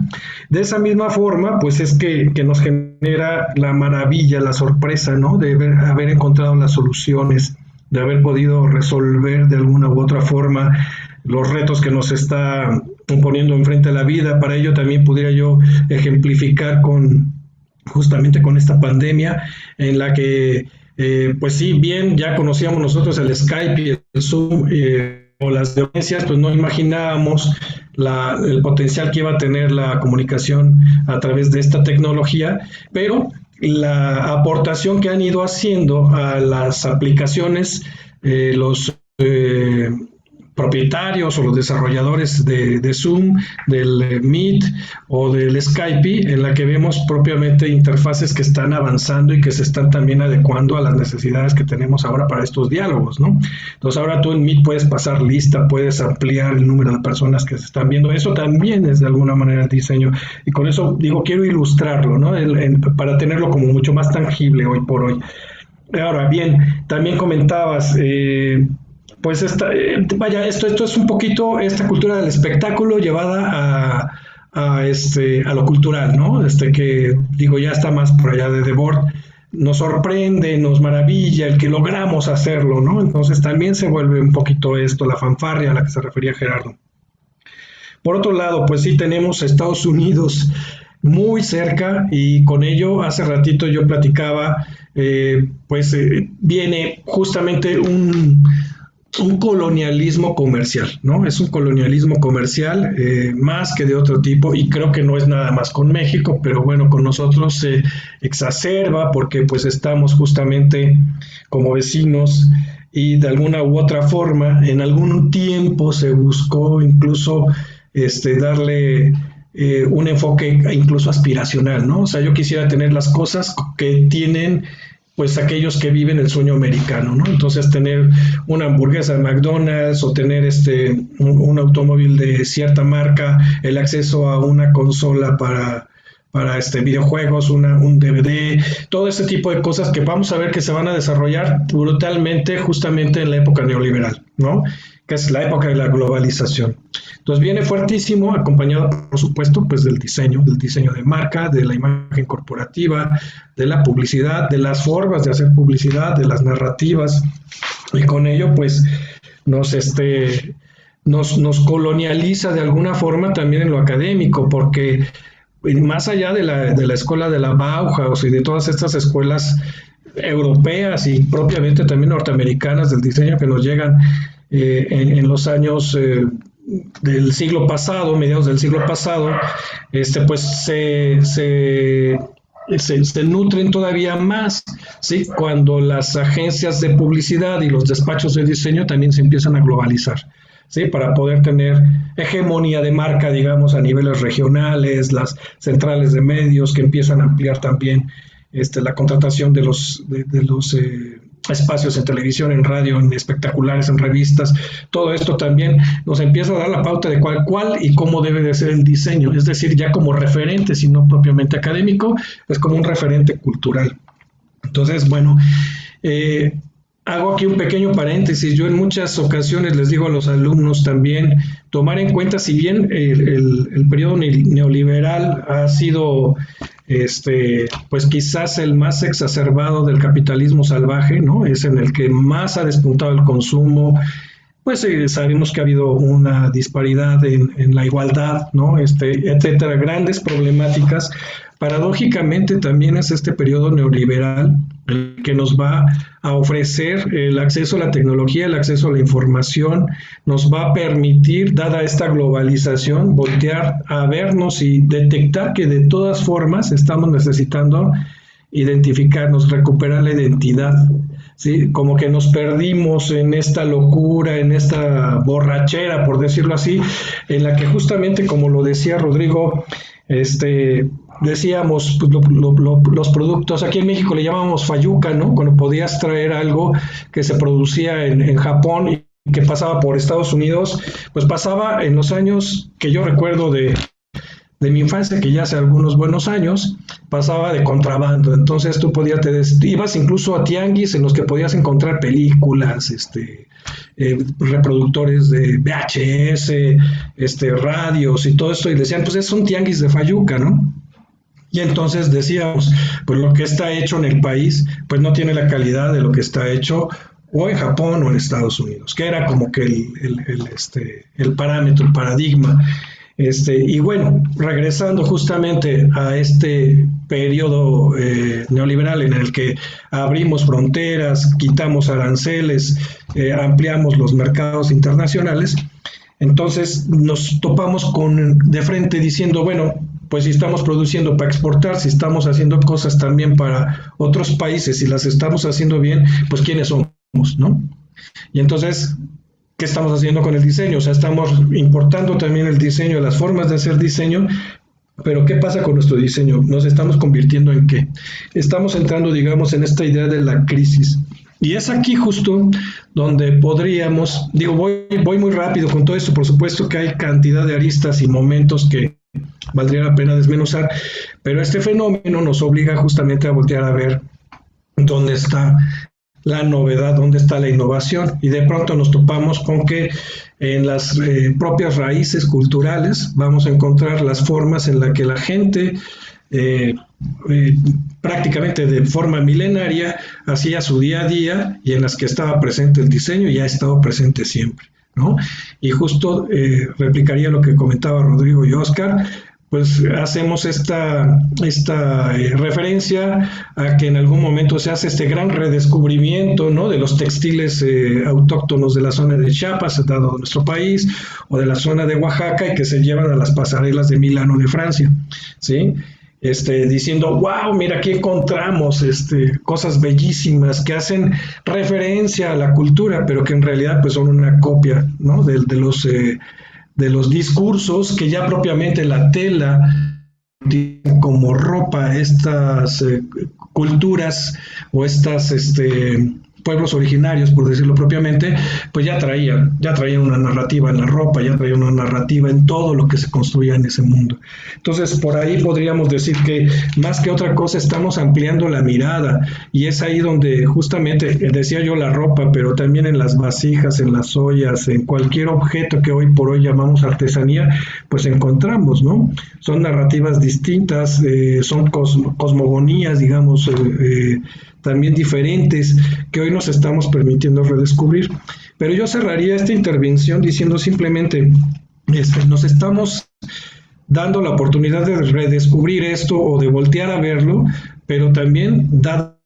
C: De esa misma forma, pues es que nos genera la maravilla, la sorpresa, ¿no? De haber encontrado las soluciones, de haber podido resolver de alguna u otra forma los retos que nos está poniendo enfrente a la vida. Para ello también pudiera yo ejemplificar justamente con esta pandemia en la que pues sí, bien, ya conocíamos nosotros el Skype y el Zoom o las audiencias, pues no imaginábamos el potencial que iba a tener la comunicación a través de esta tecnología, pero la aportación que han ido haciendo a las aplicaciones, los propietarios o los desarrolladores de Zoom, del Meet o del Skype, en la que vemos propiamente interfaces que están avanzando y que se están también adecuando a las necesidades que tenemos ahora para estos diálogos, ¿no? Entonces ahora tú en Meet puedes pasar lista, puedes ampliar el número de personas que se están viendo. Eso también es de alguna manera el diseño, y con eso digo, quiero ilustrarlo, ¿no? Para tenerlo como mucho más tangible hoy por hoy. Ahora bien, también comentabas pues esto es un poquito esta cultura del espectáculo llevada a lo cultural, ¿no? Que digo, ya está más por allá de Debord. Nos sorprende, nos maravilla el que logramos hacerlo, ¿no? Entonces también se vuelve un poquito esto, la fanfarria a la que se refería Gerardo. Por otro lado, pues sí tenemos a Estados Unidos muy cerca, y con ello hace ratito yo platicaba, viene justamente un colonialismo comercial, ¿no? Es un colonialismo comercial más que de otro tipo, y creo que no es nada más con México, pero bueno, con nosotros se exacerba porque pues estamos justamente como vecinos, y de alguna u otra forma en algún tiempo se buscó incluso darle un enfoque incluso aspiracional, ¿no? O sea, yo quisiera tener las cosas que tienen pues aquellos que viven el sueño americano, ¿no? Entonces tener una hamburguesa de McDonald's, o tener un automóvil de cierta marca, el acceso a una consola para videojuegos, un DVD, todo ese tipo de cosas que vamos a ver que se van a desarrollar brutalmente justamente en la época neoliberal, ¿no? Que es la época de la globalización. Entonces viene fuertísimo, acompañado por supuesto pues del diseño de marca, de la imagen corporativa, de la publicidad, de las formas de hacer publicidad, de las narrativas, y con ello pues nos colonializa de alguna forma también en lo académico, porque más allá de la escuela de la Bauhaus y de todas estas escuelas europeas y propiamente también norteamericanas del diseño que nos llegan en los años del siglo pasado, mediados del siglo pasado, pues se nutren todavía más, ¿sí? Cuando las agencias de publicidad y los despachos de diseño también se empiezan a globalizar, ¿sí? Para poder tener hegemonía de marca, digamos, a niveles regionales, las centrales de medios que empiezan a ampliar también la contratación de los espacios en televisión, en radio, en espectaculares, en revistas. Todo esto también nos empieza a dar la pauta de cuál y cómo debe de ser el diseño, es decir, ya como referente, si no propiamente académico, es como un referente cultural. Entonces, bueno, hago aquí un pequeño paréntesis. Yo en muchas ocasiones les digo a los alumnos también tomar en cuenta, si bien el periodo neoliberal ha sido pues quizás el más exacerbado del capitalismo salvaje, ¿no? Es en el que más ha despuntado el consumo, pues sabemos que ha habido una disparidad en la igualdad, ¿no? Etcétera, grandes problemáticas. Paradójicamente también es este periodo neoliberal el que nos va a ofrecer el acceso a la tecnología, el acceso a la información, nos va a permitir, dada esta globalización, voltear a vernos y detectar que de todas formas estamos necesitando identificarnos, recuperar la identidad. ¿Sí? Como que nos perdimos en esta locura, en esta borrachera, por decirlo así, en la que justamente, como lo decía Rodrigo, decíamos, pues, los productos, aquí en México le llamamos fayuca, ¿no? Cuando podías traer algo que se producía en Japón y que pasaba por Estados Unidos, pues pasaba en los años que yo recuerdo de mi infancia, que ya hace algunos buenos años, pasaba de contrabando. Entonces tú ibas incluso a tianguis en los que podías encontrar películas, reproductores de VHS, radios y todo esto, y decían, pues es un tianguis de fayuca, ¿no? Y entonces decíamos, pues lo que está hecho en el país, pues no tiene la calidad de lo que está hecho o en Japón o en Estados Unidos, que era como que el parámetro, el paradigma. Y bueno, regresando justamente a este periodo neoliberal en el que abrimos fronteras, quitamos aranceles, ampliamos los mercados internacionales, entonces nos topamos de frente diciendo, bueno, pues si estamos produciendo para exportar, si estamos haciendo cosas también para otros países, si las estamos haciendo bien, pues ¿quiénes somos, no? Y entonces, ¿qué estamos haciendo con el diseño? O sea, estamos importando también el diseño, las formas de hacer diseño, pero ¿qué pasa con nuestro diseño? ¿Nos estamos convirtiendo en qué? Estamos entrando, digamos, en esta idea de la crisis. Y es aquí justo donde podríamos, voy muy rápido con todo esto, por supuesto que hay cantidad de aristas y momentos que valdría la pena desmenuzar, pero este fenómeno nos obliga justamente a voltear a ver dónde está la novedad, dónde está la innovación, y de pronto nos topamos con que en las propias raíces culturales vamos a encontrar las formas en las que la gente prácticamente de forma milenaria hacía su día a día y en las que estaba presente el diseño y ha estado presente siempre, ¿no? Y justo replicaría lo que comentaba Rodrigo y Oscar, pues hacemos esta referencia a que en algún momento se hace este gran redescubrimiento, ¿no?, de los textiles autóctonos de la zona de Chiapas, dado nuestro país, o de la zona de Oaxaca, y que se llevan a las pasarelas de Milano de Francia, ¿sí? Diciendo, wow, mira, aquí encontramos cosas bellísimas que hacen referencia a la cultura, pero que en realidad pues son una copia, ¿no?, de los discursos que ya propiamente la tela como ropa estas culturas o estas pueblos originarios, por decirlo propiamente, pues ya traían una narrativa en la ropa, ya traían una narrativa en todo lo que se construía en ese mundo. Entonces, por ahí podríamos decir que más que otra cosa estamos ampliando la mirada, y es ahí donde justamente, decía yo la ropa, pero también en las vasijas, en las ollas, en cualquier objeto que hoy por hoy llamamos artesanía, pues encontramos, ¿no? Son narrativas distintas, son cosmogonías, digamos, también diferentes, que hoy nos estamos permitiendo redescubrir. Pero yo cerraría esta intervención diciendo simplemente, nos estamos dando la oportunidad de redescubrir esto o de voltear a verlo, pero también dado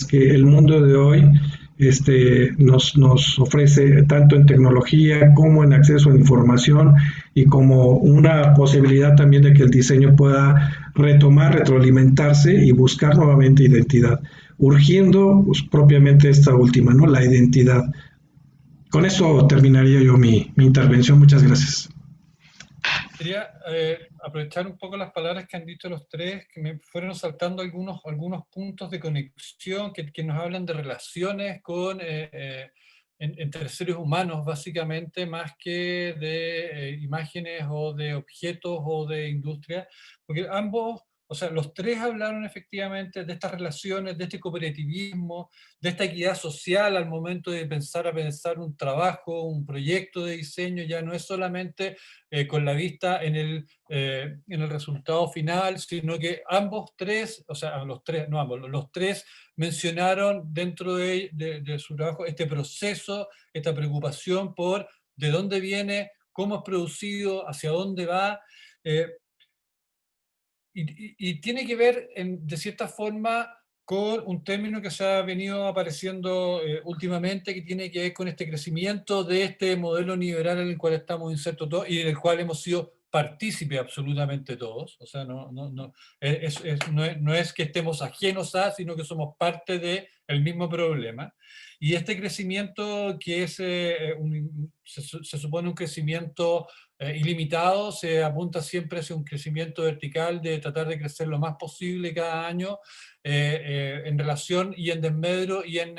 C: que el mundo de hoy nos ofrece tanto en tecnología como en acceso a información, y como una posibilidad también de que el diseño pueda retomar, retroalimentarse y buscar nuevamente identidad, urgiendo pues, propiamente esta última, ¿no?, la identidad. Con eso terminaría yo mi intervención. Muchas gracias.
A: Quería aprovechar un poco las palabras que han dicho los tres, que me fueron saltando algunos puntos de conexión que nos hablan de relaciones entre seres humanos, básicamente, más que de imágenes o de objetos o de industria, porque ambos O sea, los tres hablaron efectivamente de estas relaciones, de este cooperativismo, de esta equidad social al momento de pensar un trabajo, un proyecto de diseño. Ya no es solamente con la vista en el resultado final, sino que ambos tres, o sea, los tres mencionaron dentro de su trabajo este proceso, esta preocupación por de dónde viene, cómo es producido, hacia dónde va. Y tiene que ver, de cierta forma, con un término que se ha venido apareciendo últimamente, que tiene que ver con este crecimiento de este modelo neoliberal en el cual estamos insertos todos y en el cual hemos sido partícipes absolutamente todos. O sea, no es que estemos ajenos a, sino que somos parte del mismo problema. Y este crecimiento que es, se supone un crecimiento ilimitado, se apunta siempre hacia un crecimiento vertical de tratar de crecer lo más posible cada año en relación y en desmedro y en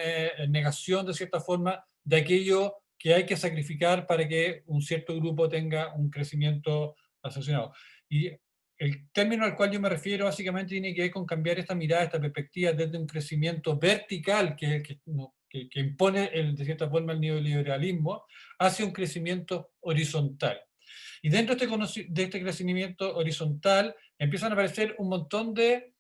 A: negación, de cierta forma, de aquello que hay que sacrificar para que un cierto grupo tenga un crecimiento asociado. Y el término al cual yo me refiero básicamente tiene que ver con cambiar esta mirada, esta perspectiva desde un crecimiento vertical, que es el que impone de cierta forma el neoliberalismo, hacia un crecimiento horizontal. Y dentro de este crecimiento horizontal empiezan a aparecer un montón de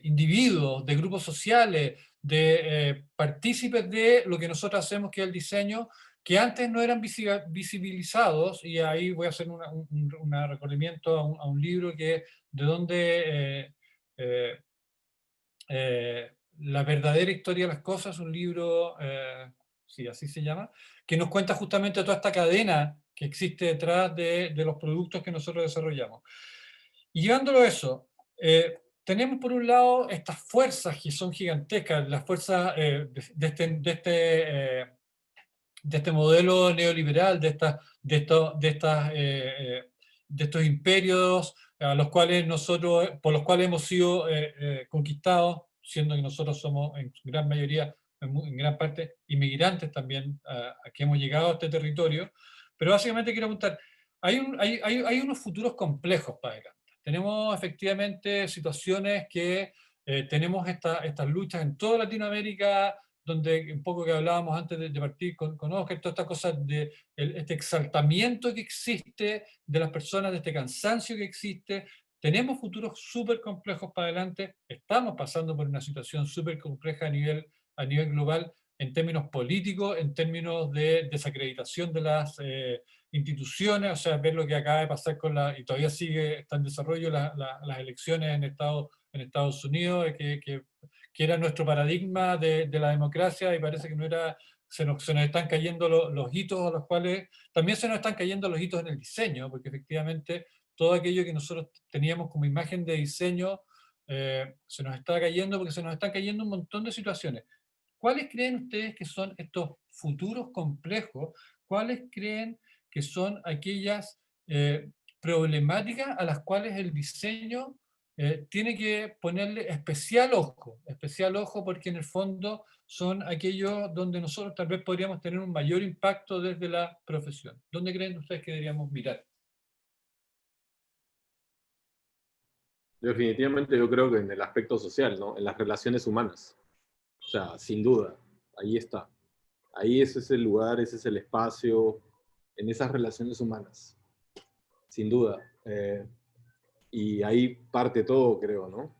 A: individuos, de grupos sociales, de partícipes de lo que nosotros hacemos, que es el diseño, que antes no eran visibilizados, y ahí voy a hacer un recordamiento a un libro que de donde la verdadera historia de las cosas, un libro, sí, así se llama, que nos cuenta justamente toda esta cadena que existe detrás de los productos que nosotros desarrollamos. Y llevándolo a eso, tenemos por un lado estas fuerzas que son gigantescas, las fuerzas de este modelo neoliberal, de estos imperios a los cuales por los cuales hemos sido conquistados, siendo que nosotros somos en gran mayoría, en gran parte, inmigrantes también, a que hemos llegado a este territorio. Pero básicamente quiero preguntar, hay unos futuros complejos para adelante. Tenemos efectivamente situaciones que tenemos estas luchas en toda Latinoamérica, donde un poco que hablábamos antes de partir con Oscar, toda esta cosa de este exaltamiento que existe de las personas, de este cansancio que existe. Tenemos futuros súper complejos para adelante, estamos pasando por una situación súper compleja a nivel global, en términos políticos, en términos de desacreditación de las instituciones, o sea, ver lo que acaba de pasar y todavía está en desarrollo las elecciones en Estados Unidos, que era nuestro paradigma de la democracia, y parece que no era, se nos están cayendo los hitos a los cuales, también se nos están cayendo los hitos en el diseño, porque efectivamente todo aquello que nosotros teníamos como imagen de diseño se nos está cayendo, porque se nos están cayendo un montón de situaciones. ¿Cuáles creen ustedes que son estos futuros complejos? ¿Cuáles creen que son aquellas problemáticas a las cuales el diseño tiene que ponerle especial ojo, porque en el fondo son aquellos donde nosotros tal vez podríamos tener un mayor impacto desde la profesión? ¿Dónde creen ustedes que deberíamos mirar?
D: Definitivamente yo creo que en el aspecto social, ¿no? En las relaciones humanas. O sea, sin duda, ahí está. Ahí ese es el lugar, ese es el espacio, en esas relaciones humanas. Sin duda. Y ahí parte todo, creo, ¿no?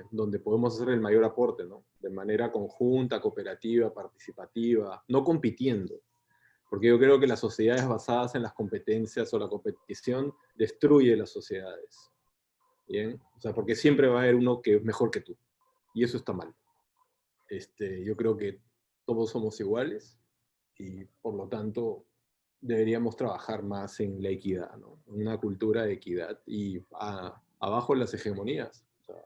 D: Donde podemos hacer el mayor aporte, ¿no? De manera conjunta, cooperativa, participativa, no compitiendo. Porque yo creo que las sociedades basadas en las competencias o la competición destruye las sociedades. ¿Bien? O sea, porque siempre va a haber uno que es mejor que tú. Y eso está mal. Yo creo que todos somos iguales y por lo tanto deberíamos trabajar más en la equidad, ¿no? Una cultura de equidad y abajo las hegemonías. O sea,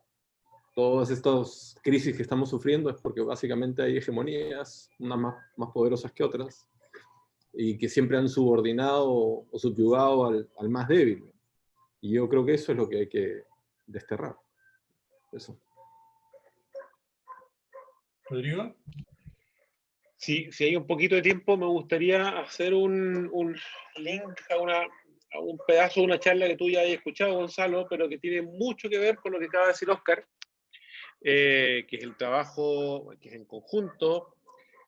D: todas estas crisis que estamos sufriendo es porque básicamente hay hegemonías, unas más poderosas que otras, y que siempre han subordinado o subyugado al más débil, ¿no? Y yo creo que eso es lo que hay que desterrar. Eso.
A: ¿Rodrigo?
E: Si hay un poquito de tiempo, me gustaría hacer un link a un pedazo de una charla que tú ya has escuchado, Gonzalo, pero que tiene mucho que ver con lo que acaba de decir Oscar, que es el trabajo, que es en conjunto,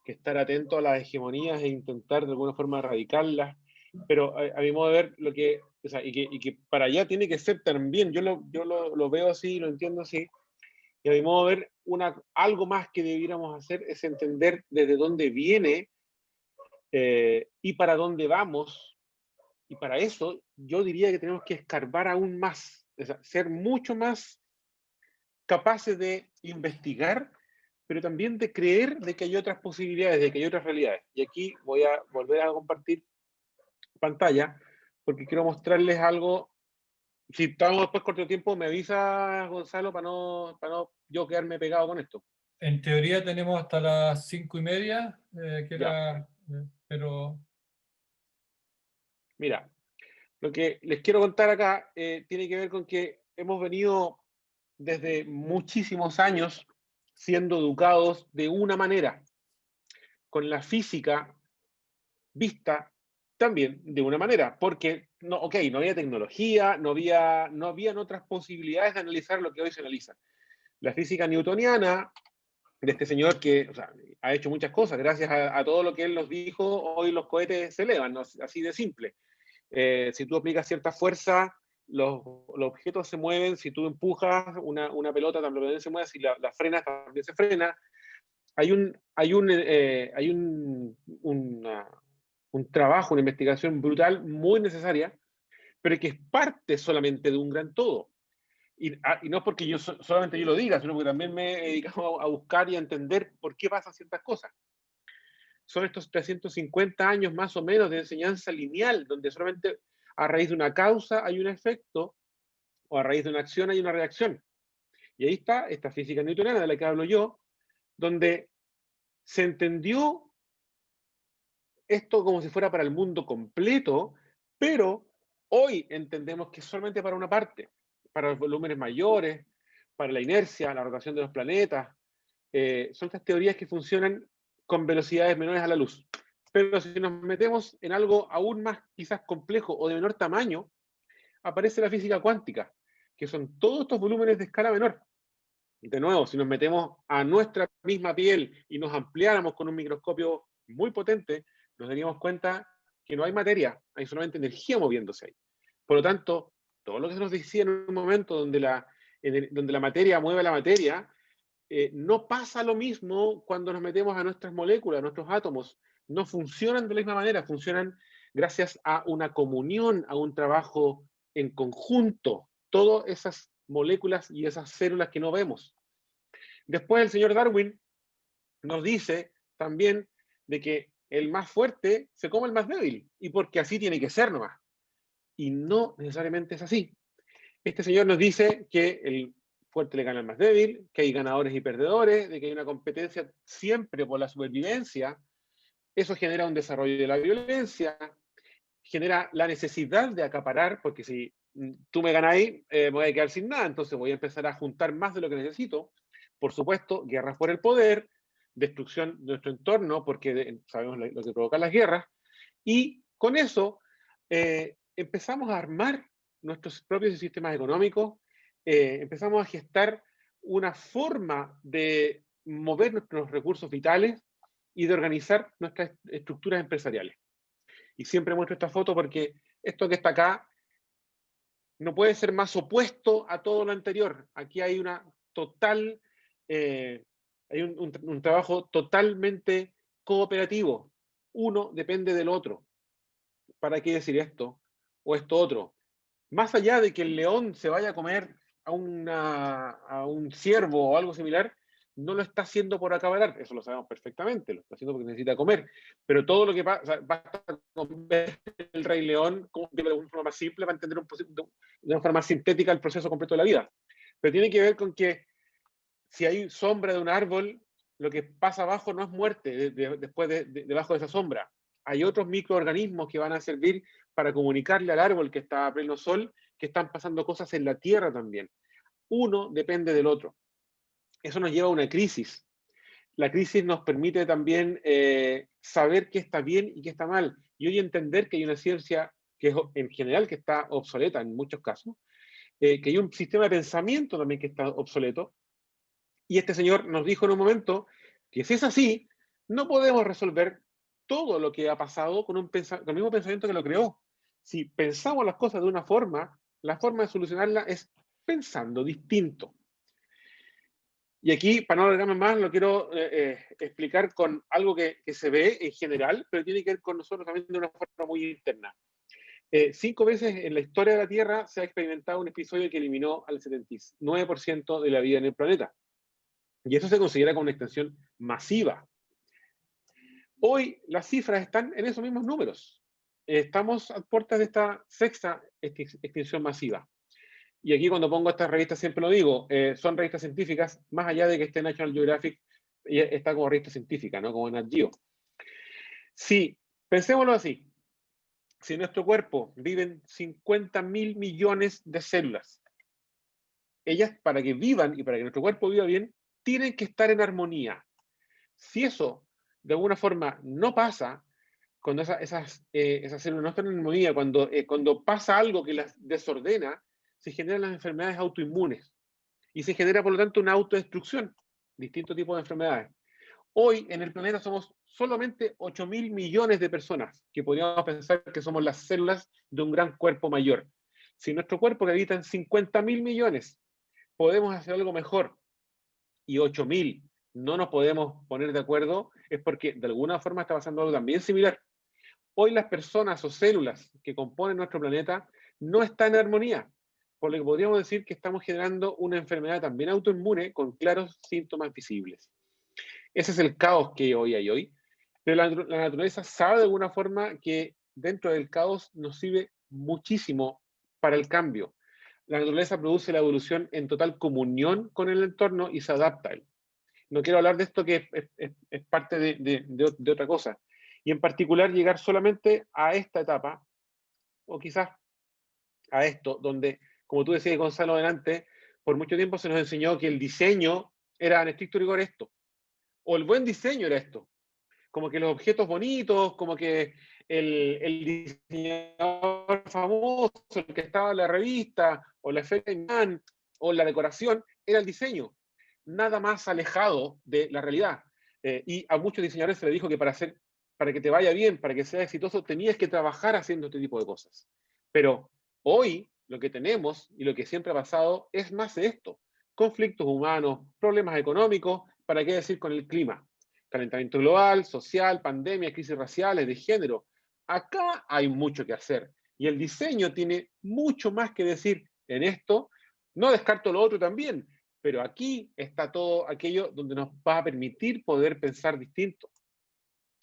E: que estar atento a las hegemonías e intentar de alguna forma erradicarlas, pero a mi modo de ver, lo que, o sea, y que para allá tiene que ser también, yo lo veo así, lo entiendo así, y a mi modo de ver, algo más que debiéramos hacer es entender desde dónde viene y para dónde vamos, y para eso yo diría que tenemos que escarbar aún más, o sea, ser mucho más capaces de investigar, pero también de creer de que hay otras posibilidades, de que hay otras realidades. Y aquí voy a volver a compartir pantalla, porque quiero mostrarles algo. Si estamos después corto de tiempo, me avisa Gonzalo para no yo quedarme pegado con esto.
A: En teoría tenemos hasta las 5:30, que
E: Ya.
A: era, pero...
E: Mira, lo que les quiero contar acá tiene que ver con que hemos venido desde muchísimos años siendo educados de una manera, con la física vista también de una manera, porque no, okay, no había tecnología, no habían otras posibilidades de analizar lo que hoy se analiza. La física newtoniana de este señor que, o sea, ha hecho muchas cosas, gracias a todo lo que él nos dijo, hoy los cohetes se elevan, ¿no? Así de simple. Si tú aplicas cierta fuerza, los objetos se mueven, si tú empujas una pelota también se mueve, si la frenas también se frena. Hay un trabajo, una investigación brutal, muy necesaria, pero que es parte solamente de un gran todo. Y no es porque solamente yo lo diga, sino porque también me he dedicado a buscar y a entender por qué pasan ciertas cosas. Son estos 350 años más o menos de enseñanza lineal, donde solamente a raíz de una causa hay un efecto, o a raíz de una acción hay una reacción. Y ahí está esta física newtoniana de la que hablo yo, donde se entendió esto como si fuera para el mundo completo, pero hoy entendemos que es solamente para una parte, para los volúmenes mayores, para la inercia, la rotación de los planetas. Son estas teorías que funcionan con velocidades menores a la luz. Pero si nos metemos en algo aún más quizás complejo o de menor tamaño, aparece la física cuántica, que son todos estos volúmenes de escala menor. De nuevo, si nos metemos a nuestra misma piel y nos ampliáramos con un microscopio muy potente, nos daríamos cuenta que no hay materia, hay solamente energía moviéndose ahí. Por lo tanto, todo lo que se nos decía en un momento donde la materia mueve la materia, no pasa lo mismo cuando nos metemos a nuestras moléculas, a nuestros átomos. No funcionan de la misma manera, funcionan gracias a una comunión, a un trabajo en conjunto. Todas esas moléculas y esas células que no vemos. Después el señor Darwin nos dice también de que el más fuerte se come el más débil, y porque así tiene que ser nomás. Y no necesariamente es así. Este señor nos dice que el fuerte le gana al más débil, que hay ganadores y perdedores, de que hay una competencia siempre por la supervivencia. Eso genera un desarrollo de la violencia, genera la necesidad de acaparar, porque si tú me ganas ahí, me voy a quedar sin nada, entonces voy a empezar a juntar más de lo que necesito. Por supuesto, guerras por el poder, destrucción de nuestro entorno, porque sabemos lo que provocan las guerras, y con eso empezamos a armar nuestros propios sistemas económicos, empezamos a gestar una forma de mover nuestros recursos vitales y de organizar nuestras estructuras empresariales. Y siempre muestro esta foto porque esto que está acá no puede ser más opuesto a todo lo anterior. Aquí hay una total, hay un trabajo totalmente cooperativo. Uno depende del otro. ¿Para qué decir esto o esto otro? Más allá de que el león se vaya a comer a un ciervo o algo similar, no lo está haciendo por acabar, eso lo sabemos perfectamente, lo está haciendo porque necesita comer. Pero todo lo que pasa, o sea, basta con ver el Rey León de una forma más simple para entender de una forma más sintética el proceso completo de la vida. Pero tiene que ver con que si hay sombra de un árbol, lo que pasa abajo no es muerte después debajo de esa sombra. Hay otros microorganismos que van a servir para comunicarle al árbol que está a pleno sol que están pasando cosas en la tierra también. Uno depende del otro. Eso nos lleva a una crisis. La crisis nos permite también saber qué está bien y qué está mal. Y hoy entender que hay una ciencia que es en general que está obsoleta en muchos casos, que hay un sistema de pensamiento también que está obsoleto, y este señor nos dijo en un momento que si es así, no podemos resolver todo lo que ha pasado con el mismo pensamiento que lo creó. Si pensamos las cosas de una forma, la forma de solucionarla es pensando distinto. Y aquí, para no alargarme más, lo quiero explicar con algo que se ve en general, pero tiene que ver con nosotros también de una forma muy interna. 5 veces en la historia de la Tierra se ha experimentado un episodio que eliminó al 79% de la vida en el planeta. Y eso se considera como una extinción masiva. Hoy las cifras están en esos mismos números. Estamos a puertas de esta 6ª extinción masiva. Y aquí cuando pongo estas revistas siempre lo digo, son revistas científicas, más allá de que esté National Geographic, está como revista científica, ¿no? Como Nat Geo. Sí, pensémoslo así. Si en nuestro cuerpo viven 50.000 millones de células, ellas para que vivan y para que nuestro cuerpo viva bien, tienen que estar en armonía. Si eso de alguna forma no pasa, cuando esas células no están en armonía, cuando pasa algo que las desordena, se generan las enfermedades autoinmunes y se genera por lo tanto una autodestrucción, distintos tipos de enfermedades. Hoy en el planeta somos solamente 8.000 millones de personas que podríamos pensar que somos las células de un gran cuerpo mayor. Si nuestro cuerpo que habita en 50.000 millones podemos hacer algo mejor y 8.000 no nos podemos poner de acuerdo, es porque de alguna forma está pasando algo también similar. Hoy las personas o células que componen nuestro planeta no están en armonía, por lo que podríamos decir que estamos generando una enfermedad también autoinmune con claros síntomas visibles. Ese es el caos que hoy hay hoy, pero la naturaleza sabe de alguna forma que dentro del caos nos sirve muchísimo para el cambio. La naturaleza produce la evolución en total comunión con el entorno y se adapta a él. No quiero hablar de esto que es parte de otra cosa. Y en particular llegar solamente a esta etapa, o quizás a esto, donde, como tú decías, Gonzalo, adelante, por mucho tiempo se nos enseñó que el diseño era en estricto rigor esto, o el buen diseño era esto, como que los objetos bonitos, como que el diseñador famoso, el que estaba en la revista, o la feria, o la decoración, era el diseño, nada más alejado de la realidad. Y a muchos diseñadores se les dijo que para que te vaya bien, para que seas exitoso, tenías que trabajar haciendo este tipo de cosas. Pero hoy lo que tenemos y lo que siempre ha pasado es más de esto. Conflictos humanos, problemas económicos, ¿para qué decir con el clima? Calentamiento global, social, pandemia, crisis raciales, de género. Acá hay mucho que hacer. Y el diseño tiene mucho más que decir en esto. No descarto lo otro también, pero aquí está todo aquello donde nos va a permitir poder pensar distinto.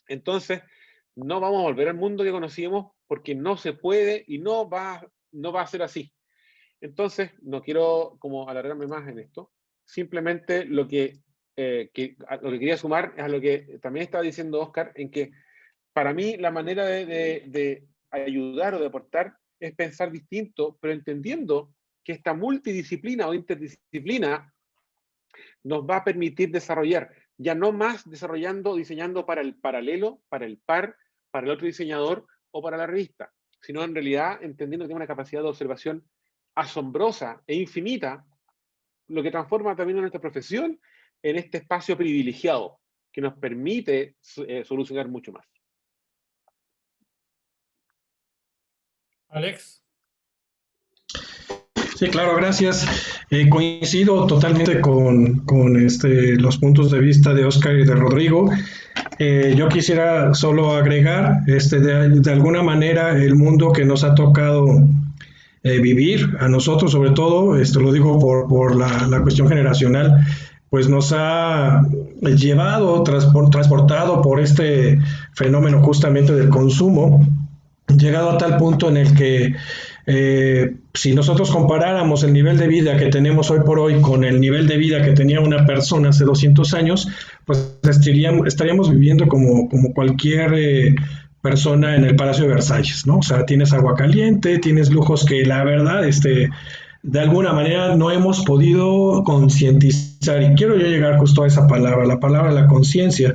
E: Entonces, no vamos a volver al mundo que conocíamos porque no se puede y no va a ser así. Entonces, no quiero como alargarme más en esto. Simplemente lo que quería sumar es a lo que también estaba diciendo Oscar, en que para mí la manera de ayudar o de aportar es pensar distinto, pero entendiendo que esta multidisciplina o interdisciplina nos va a permitir desarrollar, ya no más diseñando para el paralelo, para el par, para el otro diseñador o para la revista, sino en realidad entendiendo que tiene una capacidad de observación asombrosa e infinita, lo que transforma también a nuestra profesión en este espacio privilegiado que nos permite solucionar mucho más.
A: Alex.
C: Sí, claro, gracias. Coincido totalmente con los puntos de vista de Oscar y de Rodrigo. Yo quisiera solo agregar, de alguna manera, el mundo que nos ha tocado vivir, a nosotros sobre todo, lo digo por la cuestión generacional, pues nos ha llevado, transportado por este fenómeno justamente del consumo, llegado a tal punto en el que si nosotros comparáramos el nivel de vida que tenemos hoy por hoy con el nivel de vida que tenía una persona hace 200 años, pues estaríamos viviendo como cualquier persona en el Palacio de Versalles, ¿no? O sea, tienes agua caliente, tienes lujos que la verdad, de alguna manera no hemos podido concientizar, y quiero yo llegar justo a esa palabra, la palabra de la conciencia.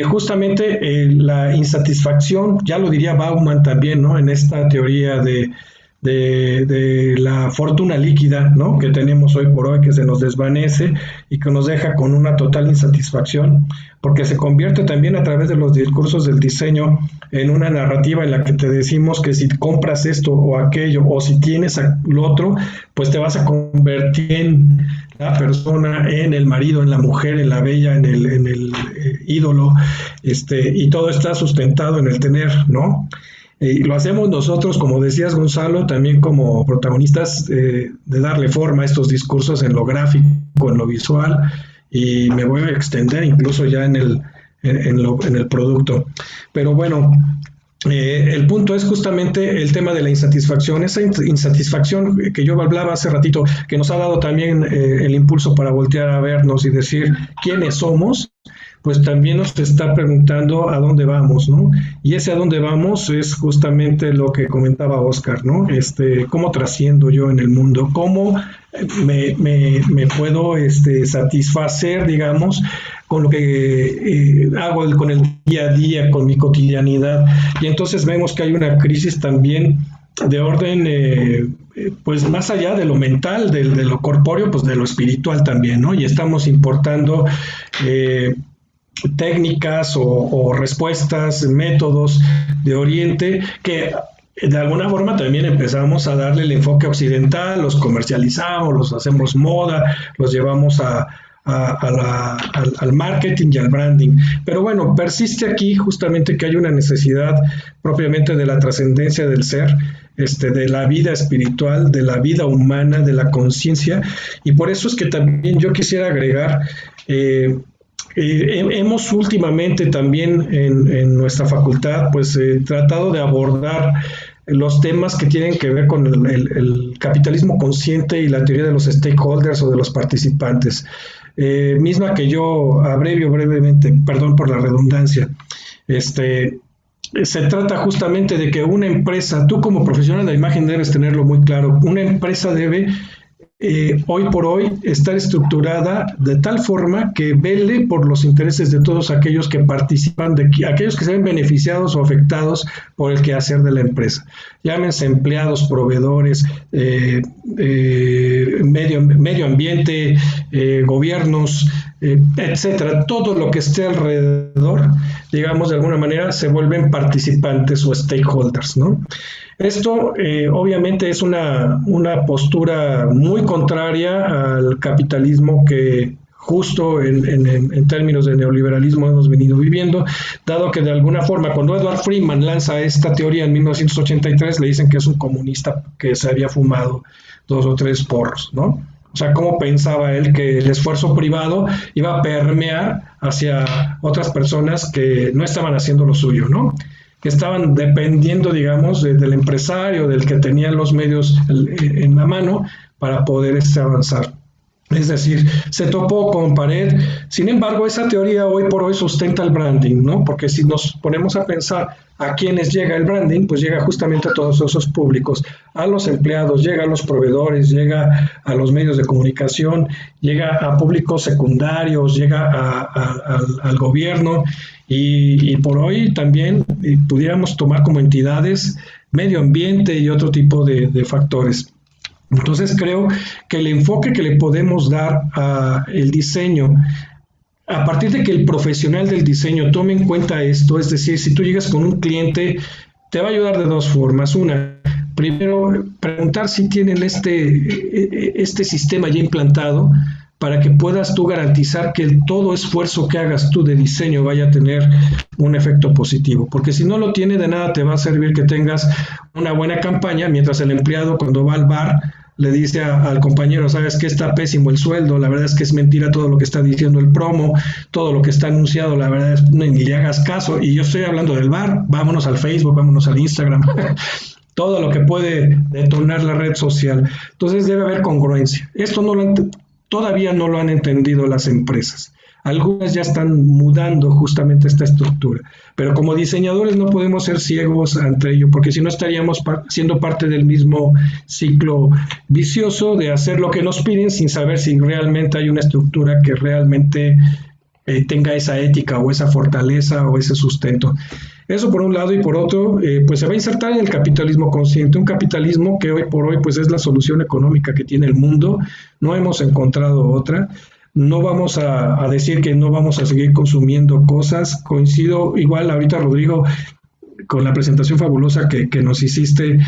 C: Justamente la insatisfacción, ya lo diría Bauman también, ¿no? En esta teoría de la fortuna líquida, ¿no? Que tenemos hoy por hoy, que se nos desvanece y que nos deja con una total insatisfacción, porque se convierte también a través de los discursos del diseño en una narrativa en la que te decimos que si compras esto o aquello, o si tienes lo otro, pues te vas a convertir en la persona, en el marido, en la mujer, en la bella, en el ídolo, y todo está sustentado en el tener, ¿no? Y lo hacemos nosotros, como decías, Gonzalo, también como protagonistas de darle forma a estos discursos en lo gráfico, en lo visual, y me voy a extender incluso ya en el producto. Pero bueno, el punto es justamente el tema de la insatisfacción, esa insatisfacción que yo hablaba hace ratito, que nos ha dado también el impulso para voltear a vernos y decir quiénes somos, pues también nos está preguntando a dónde vamos, ¿no? Y ese a dónde vamos es justamente lo que comentaba Oscar, ¿no? ¿Cómo trasciendo yo en el mundo? ¿Cómo me puedo satisfacer, digamos, con lo que hago con el día a día, con mi cotidianidad? Y entonces vemos que hay una crisis también de orden, pues más allá de lo mental, de lo corpóreo, pues de lo espiritual también, ¿no? Y estamos importando técnicas o respuestas, métodos de Oriente que de alguna forma también empezamos a darle el enfoque occidental, los comercializamos, los hacemos moda, los llevamos al marketing y al branding. Pero bueno, persiste aquí justamente que hay una necesidad propiamente de la trascendencia del ser, de la vida espiritual, de la vida humana, de la conciencia, y por eso es que también yo quisiera agregar hemos últimamente también en nuestra facultad pues tratado de abordar los temas que tienen que ver con el capitalismo consciente y la teoría de los stakeholders o de los participantes, misma que yo abrevio brevemente, perdón por la redundancia. Se trata justamente de que una empresa, tú como profesional de la imagen debes tenerlo muy claro, una empresa debe hoy por hoy estar estructurada de tal forma que vele por los intereses de todos aquellos que participan, aquellos que se ven beneficiados o afectados por el quehacer de la empresa. Llámense empleados, proveedores, medio ambiente, gobiernos, etcétera. Todo lo que esté alrededor, digamos, de alguna manera se vuelven participantes o stakeholders, ¿no? Esto obviamente es una postura muy contraria al capitalismo que justo en términos de neoliberalismo hemos venido viviendo, dado que de alguna forma cuando Edward Friedman lanza esta teoría en 1983 le dicen que es un comunista que se había fumado 2 o 3 porros, ¿no? O sea, ¿cómo pensaba él que el esfuerzo privado iba a permear hacia otras personas que no estaban haciendo lo suyo, ¿no? Que estaban dependiendo, digamos, del empresario, del que tenía los medios en la mano para poder avanzar. Es decir, se topó con pared. Sin embargo, esa teoría hoy por hoy sustenta el branding, ¿no? Porque si nos ponemos a pensar a quiénes llega el branding, pues llega justamente a todos esos públicos, a los empleados, llega a los proveedores, llega a los medios de comunicación, llega a públicos secundarios, llega al gobierno y por hoy también pudiéramos tomar como entidades medio ambiente y otro tipo de factores. Entonces creo que el enfoque que le podemos dar al diseño, a partir de que el profesional del diseño tome en cuenta esto, es decir, si tú llegas con un cliente, te va a ayudar de 2 formas. Una, primero, preguntar si tienen este sistema ya implantado para que puedas tú garantizar que todo esfuerzo que hagas tú de diseño vaya a tener un efecto positivo. Porque si no lo tiene, de nada te va a servir que tengas una buena campaña, mientras el empleado cuando va al bar le dice al compañero, sabes que está pésimo el sueldo, la verdad es que es mentira todo lo que está diciendo el promo, todo lo que está anunciado, la verdad es ni le hagas caso. Y yo estoy hablando del bar, vámonos al Facebook, vámonos al Instagram, todo lo que puede detonar la red social. Entonces debe haber congruencia. Esto todavía no lo han entendido las empresas. Algunas ya están mudando justamente esta estructura, pero como diseñadores no podemos ser ciegos ante ello, porque si no estaríamos siendo parte del mismo ciclo vicioso de hacer lo que nos piden sin saber si realmente hay una estructura que realmente tenga esa ética o esa fortaleza o ese sustento. Eso por un lado, y por otro, pues se va a insertar en el capitalismo consciente, un capitalismo que hoy por hoy pues es la solución económica que tiene el mundo, no hemos encontrado otra. No vamos a decir que no vamos a seguir consumiendo cosas. Coincido igual ahorita, Rodrigo, con la presentación fabulosa que nos hiciste.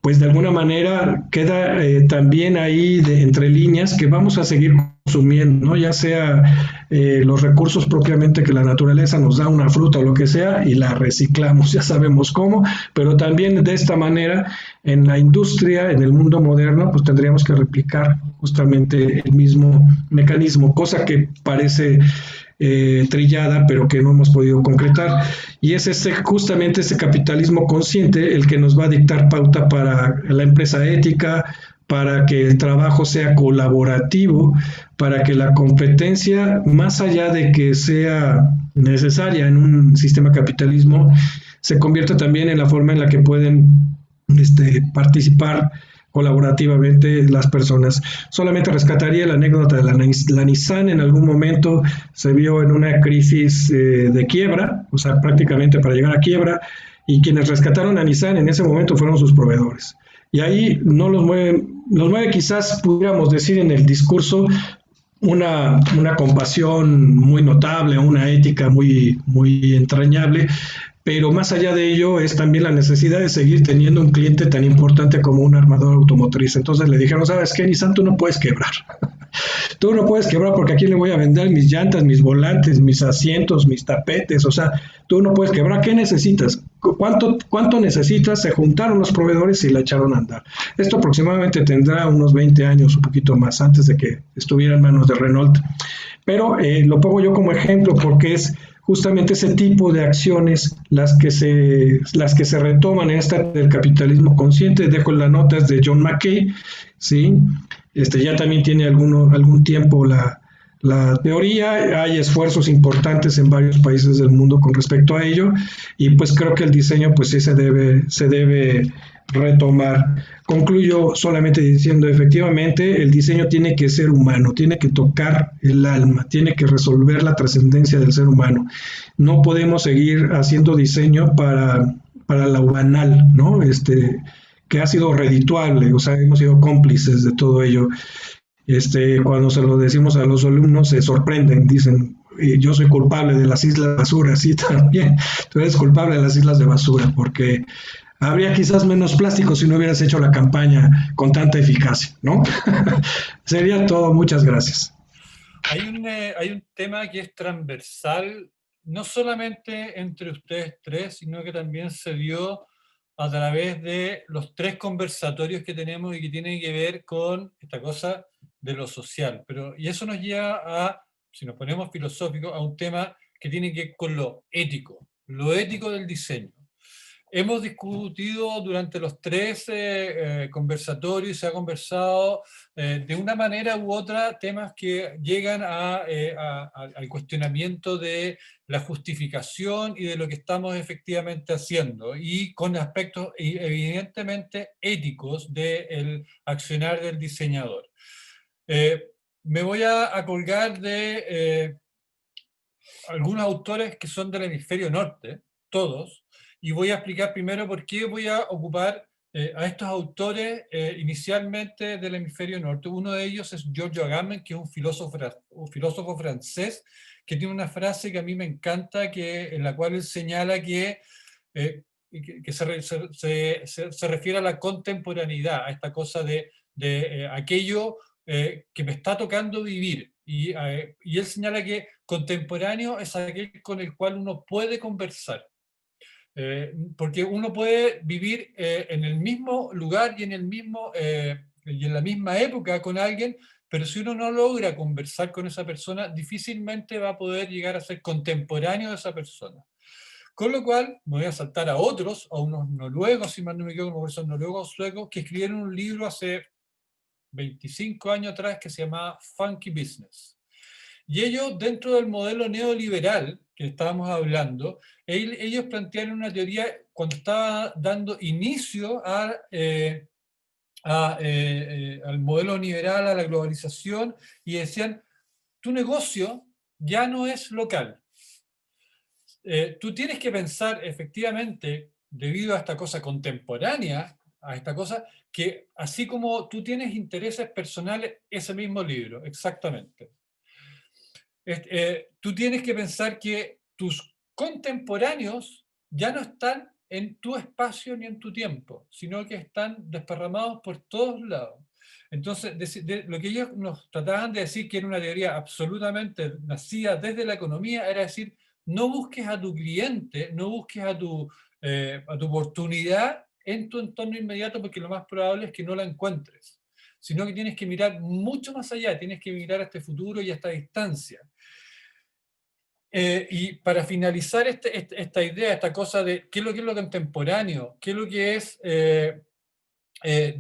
C: Pues de alguna manera queda también ahí entre líneas que vamos a seguir consumiendo, ¿no? Ya sea los recursos propiamente que la naturaleza nos da, una fruta o lo que sea, y la reciclamos, ya sabemos cómo, pero también de esta manera en la industria, en el mundo moderno, pues tendríamos que replicar justamente el mismo mecanismo, cosa que parece trillada, pero que no hemos podido concretar. Y es justamente este capitalismo consciente el que nos va a dictar pauta para la empresa ética, para que el trabajo sea colaborativo, para que la competencia, más allá de que sea necesaria en un sistema capitalismo, se convierta también en la forma en la que pueden participar colaborativamente las personas. Solamente rescataría la anécdota de la Nissan. En algún momento se vio en una crisis de quiebra, o sea, prácticamente para llegar a quiebra, y quienes rescataron a Nissan en ese momento fueron sus proveedores. Y ahí no los mueve quizás, pudiéramos decir en el discurso, una compasión muy notable, una ética muy, muy entrañable, pero más allá de ello es también la necesidad de seguir teniendo un cliente tan importante como un armador automotriz. Entonces le dijeron, ¿sabes qué, Nissan? Tú no puedes quebrar. Tú no puedes quebrar porque aquí le voy a vender mis llantas, mis volantes, mis asientos, mis tapetes. O sea, tú no puedes quebrar. ¿Qué necesitas? ¿Cuánto necesitas? Se juntaron los proveedores y la echaron a andar. Esto aproximadamente tendrá unos 20 años, un poquito más, antes de que estuviera en manos de Renault. Pero lo pongo yo como ejemplo porque es justamente ese tipo de acciones las que se retoman en esta del capitalismo consciente. Dejo las notas de John Mackay, ¿sí? Ya también tiene algún tiempo la teoría. Hay esfuerzos importantes en varios países del mundo con respecto a ello, y pues creo que el diseño pues sí se debe retomar. Concluyo solamente diciendo, efectivamente, el diseño tiene que ser humano, tiene que tocar el alma, tiene que resolver la trascendencia del ser humano. No podemos seguir haciendo diseño para lo banal, ¿no? Que ha sido redituable, o sea, hemos sido cómplices de todo ello. Cuando se lo decimos a los alumnos se sorprenden, dicen, yo soy culpable de las islas de basura, sí, también, tú eres culpable de las islas de basura, porque habría quizás menos plástico si no hubieras hecho la campaña con tanta eficacia, ¿no? Sería todo, muchas gracias.
A: Hay un tema que es transversal, no solamente entre ustedes tres, sino que también se dio a través de los 3 conversatorios que tenemos y que tienen que ver con esta cosa de lo social. Y eso nos lleva a, si nos ponemos filosóficos, a un tema que tiene que ver con lo ético del diseño. Hemos discutido durante los 3 conversatorios y se ha conversado de una manera u otra temas que llegan al cuestionamiento de la justificación y de lo que estamos efectivamente haciendo, y con aspectos evidentemente éticos del accionar del diseñador. Me voy a colgar de algunos autores que son del hemisferio norte, todos, y voy a explicar primero por qué voy a ocupar a estos autores inicialmente del hemisferio norte. Uno de ellos es Giorgio Agamben, que es un filósofo francés, que tiene una frase que a mí me encanta, en la cual él señala que se refiere a la contemporaneidad, a esta cosa de aquello que me está tocando vivir. Y él señala que contemporáneo es aquel con el cual uno puede conversar. Porque uno puede vivir en el mismo lugar y en la misma época con alguien, pero si uno no logra conversar con esa persona, difícilmente va a poder llegar a ser contemporáneo de esa persona. Con lo cual, me voy a saltar a otros, a unos noruegos, si más no me equivoco, son noruegos suecos, que escribieron un libro hace 25 años atrás que se llamaba Funky Business. Y ellos, dentro del modelo neoliberal que estábamos hablando, ellos plantearon una teoría cuando estaba dando inicio al modelo neoliberal, a la globalización, y decían, tu negocio ya no es local. Tú tienes que pensar efectivamente, debido a esta cosa contemporánea, a esta cosa, que así como tú tienes intereses personales, ese mismo libro, exactamente. Tú tienes que pensar que tus contemporáneos ya no están en tu espacio ni en tu tiempo, sino que están desparramados por todos lados. Entonces, lo que ellos nos trataban de decir, que era una teoría absolutamente nacida desde la economía, era decir, no busques a tu cliente, no busques a tu oportunidad en tu entorno inmediato, porque lo más probable es que no la encuentres, sino que tienes que mirar mucho más allá, tienes que mirar a este futuro y a esta distancia. Y para finalizar esta idea, esta cosa de qué es lo contemporáneo, qué es lo que es,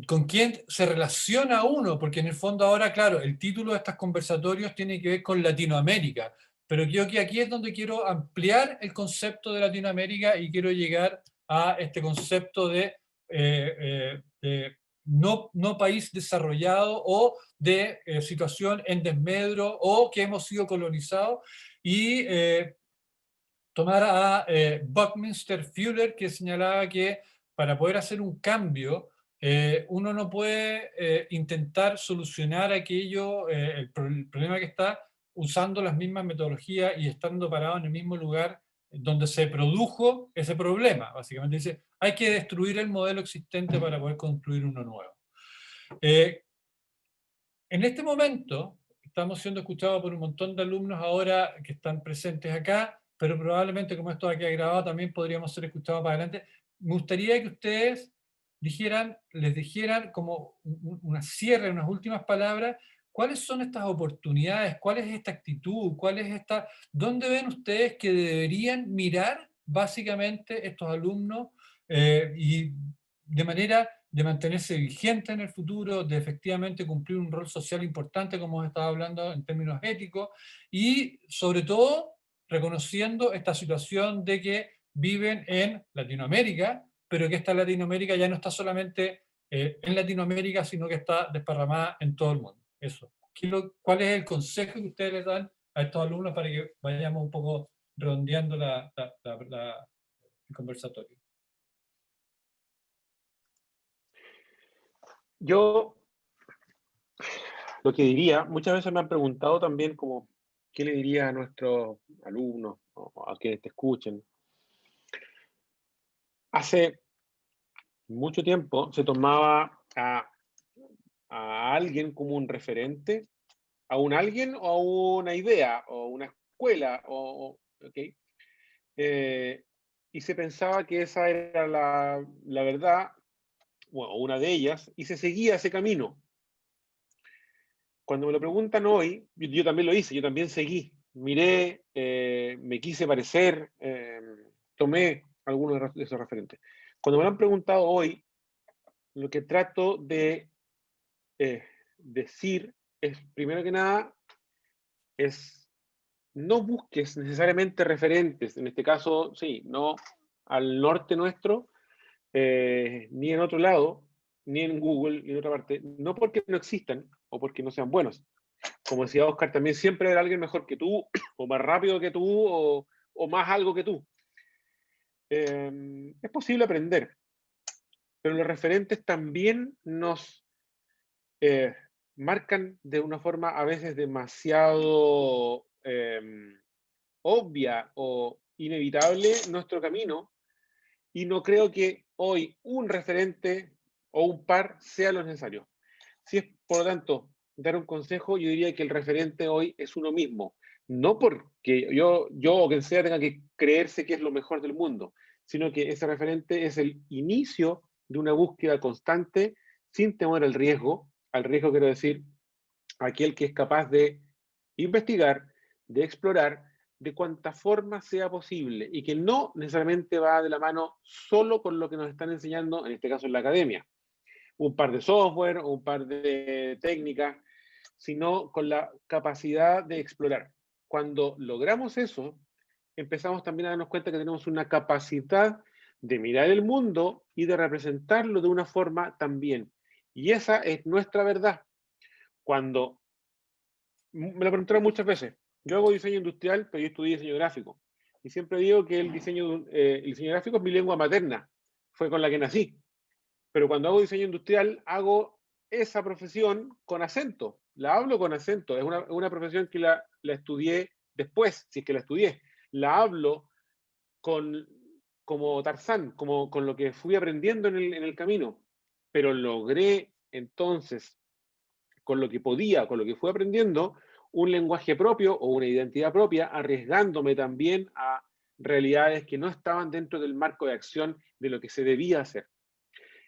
A: con quién se relaciona uno, porque en el fondo ahora, claro, el título de estos conversatorios tiene que ver con Latinoamérica, pero creo que aquí es donde quiero ampliar el concepto de Latinoamérica y quiero llegar a este concepto de no país desarrollado o de situación en desmedro o que hemos sido colonizados, y tomar a Buckminster Fuller, que señalaba que para poder hacer un cambio, uno no puede intentar solucionar aquello, el problema que está, usando las mismas metodologías y estando parado en el mismo lugar donde se produjo ese problema. Básicamente dice, hay que destruir el modelo existente para poder construir uno nuevo. En este momento, estamos siendo escuchados por un montón de alumnos ahora que están presentes acá, pero probablemente, como esto aquí ha grabado, también podríamos ser escuchados para adelante. Me gustaría que ustedes les dijeran como una cierre, unas últimas palabras, cuáles son estas oportunidades, cuál es esta actitud, dónde ven ustedes que deberían mirar básicamente estos alumnos, y de manera de mantenerse vigente en el futuro, de efectivamente cumplir un rol social importante, como hemos estado hablando en términos éticos, y sobre todo reconociendo esta situación de que viven en Latinoamérica, pero que esta Latinoamérica ya no está solamente en Latinoamérica, sino que está desparramada en todo el mundo. Eso. ¿Cuál es el consejo que ustedes les dan a estos alumnos para que vayamos un poco redondeando el conversatorio?
E: Yo lo que diría, muchas veces me han preguntado también como, ¿qué le diría a nuestros alumnos o a quienes te escuchen? Hace mucho tiempo se tomaba a alguien como un referente, a un alguien o a una idea o una escuela, ¿okay? Y se pensaba que esa era la verdad, bueno, una de ellas, y se seguía ese camino. Cuando me lo preguntan hoy, yo también lo hice, yo también seguí, miré, me quise parecer, tomé algunos de esos referentes. Cuando me lo han preguntado hoy, lo que trato de decir es, primero que nada, es no busques necesariamente referentes, en este caso, sí, no al norte nuestro, ni en otro lado, ni en Google, ni en otra parte, no porque no existan o porque no sean buenos. Como decía Oscar, también siempre habrá alguien mejor que tú, o más rápido que tú, o más algo que tú. Es posible aprender, pero los referentes también nos marcan de una forma a veces demasiado obvia o inevitable nuestro camino, y no creo que hoy un referente o un par sea lo necesario. Si es, por lo tanto, dar un consejo, yo diría que el referente hoy es uno mismo. No porque yo o quien sea tenga que creerse que es lo mejor del mundo, sino que ese referente es el inicio de una búsqueda constante sin temor al riesgo. Al riesgo quiero decir aquel que es capaz de investigar, de explorar, de cuanta forma sea posible, y que no necesariamente va de la mano solo con lo que nos están enseñando, en este caso en la academia, un par de software o un par de técnicas, sino con la capacidad de explorar. Cuando logramos eso, empezamos también a darnos cuenta que tenemos una capacidad de mirar el mundo y de representarlo de una forma también. Y esa es nuestra verdad. Cuando me lo preguntaron muchas veces, Yo hago diseño industrial, pero yo estudié diseño gráfico. Y siempre digo que el diseño gráfico es mi lengua materna, fue con la que nací. Pero cuando hago diseño industrial, hago esa profesión con acento, la hablo con acento. Es una profesión que la estudié después, si es que la estudié. La hablo como Tarzán, con lo que fui aprendiendo en el camino. Pero logré entonces, con lo que podía, con lo que fui aprendiendo, un lenguaje propio o una identidad propia, arriesgándome también a realidades que no estaban dentro del marco de acción de lo que se debía hacer.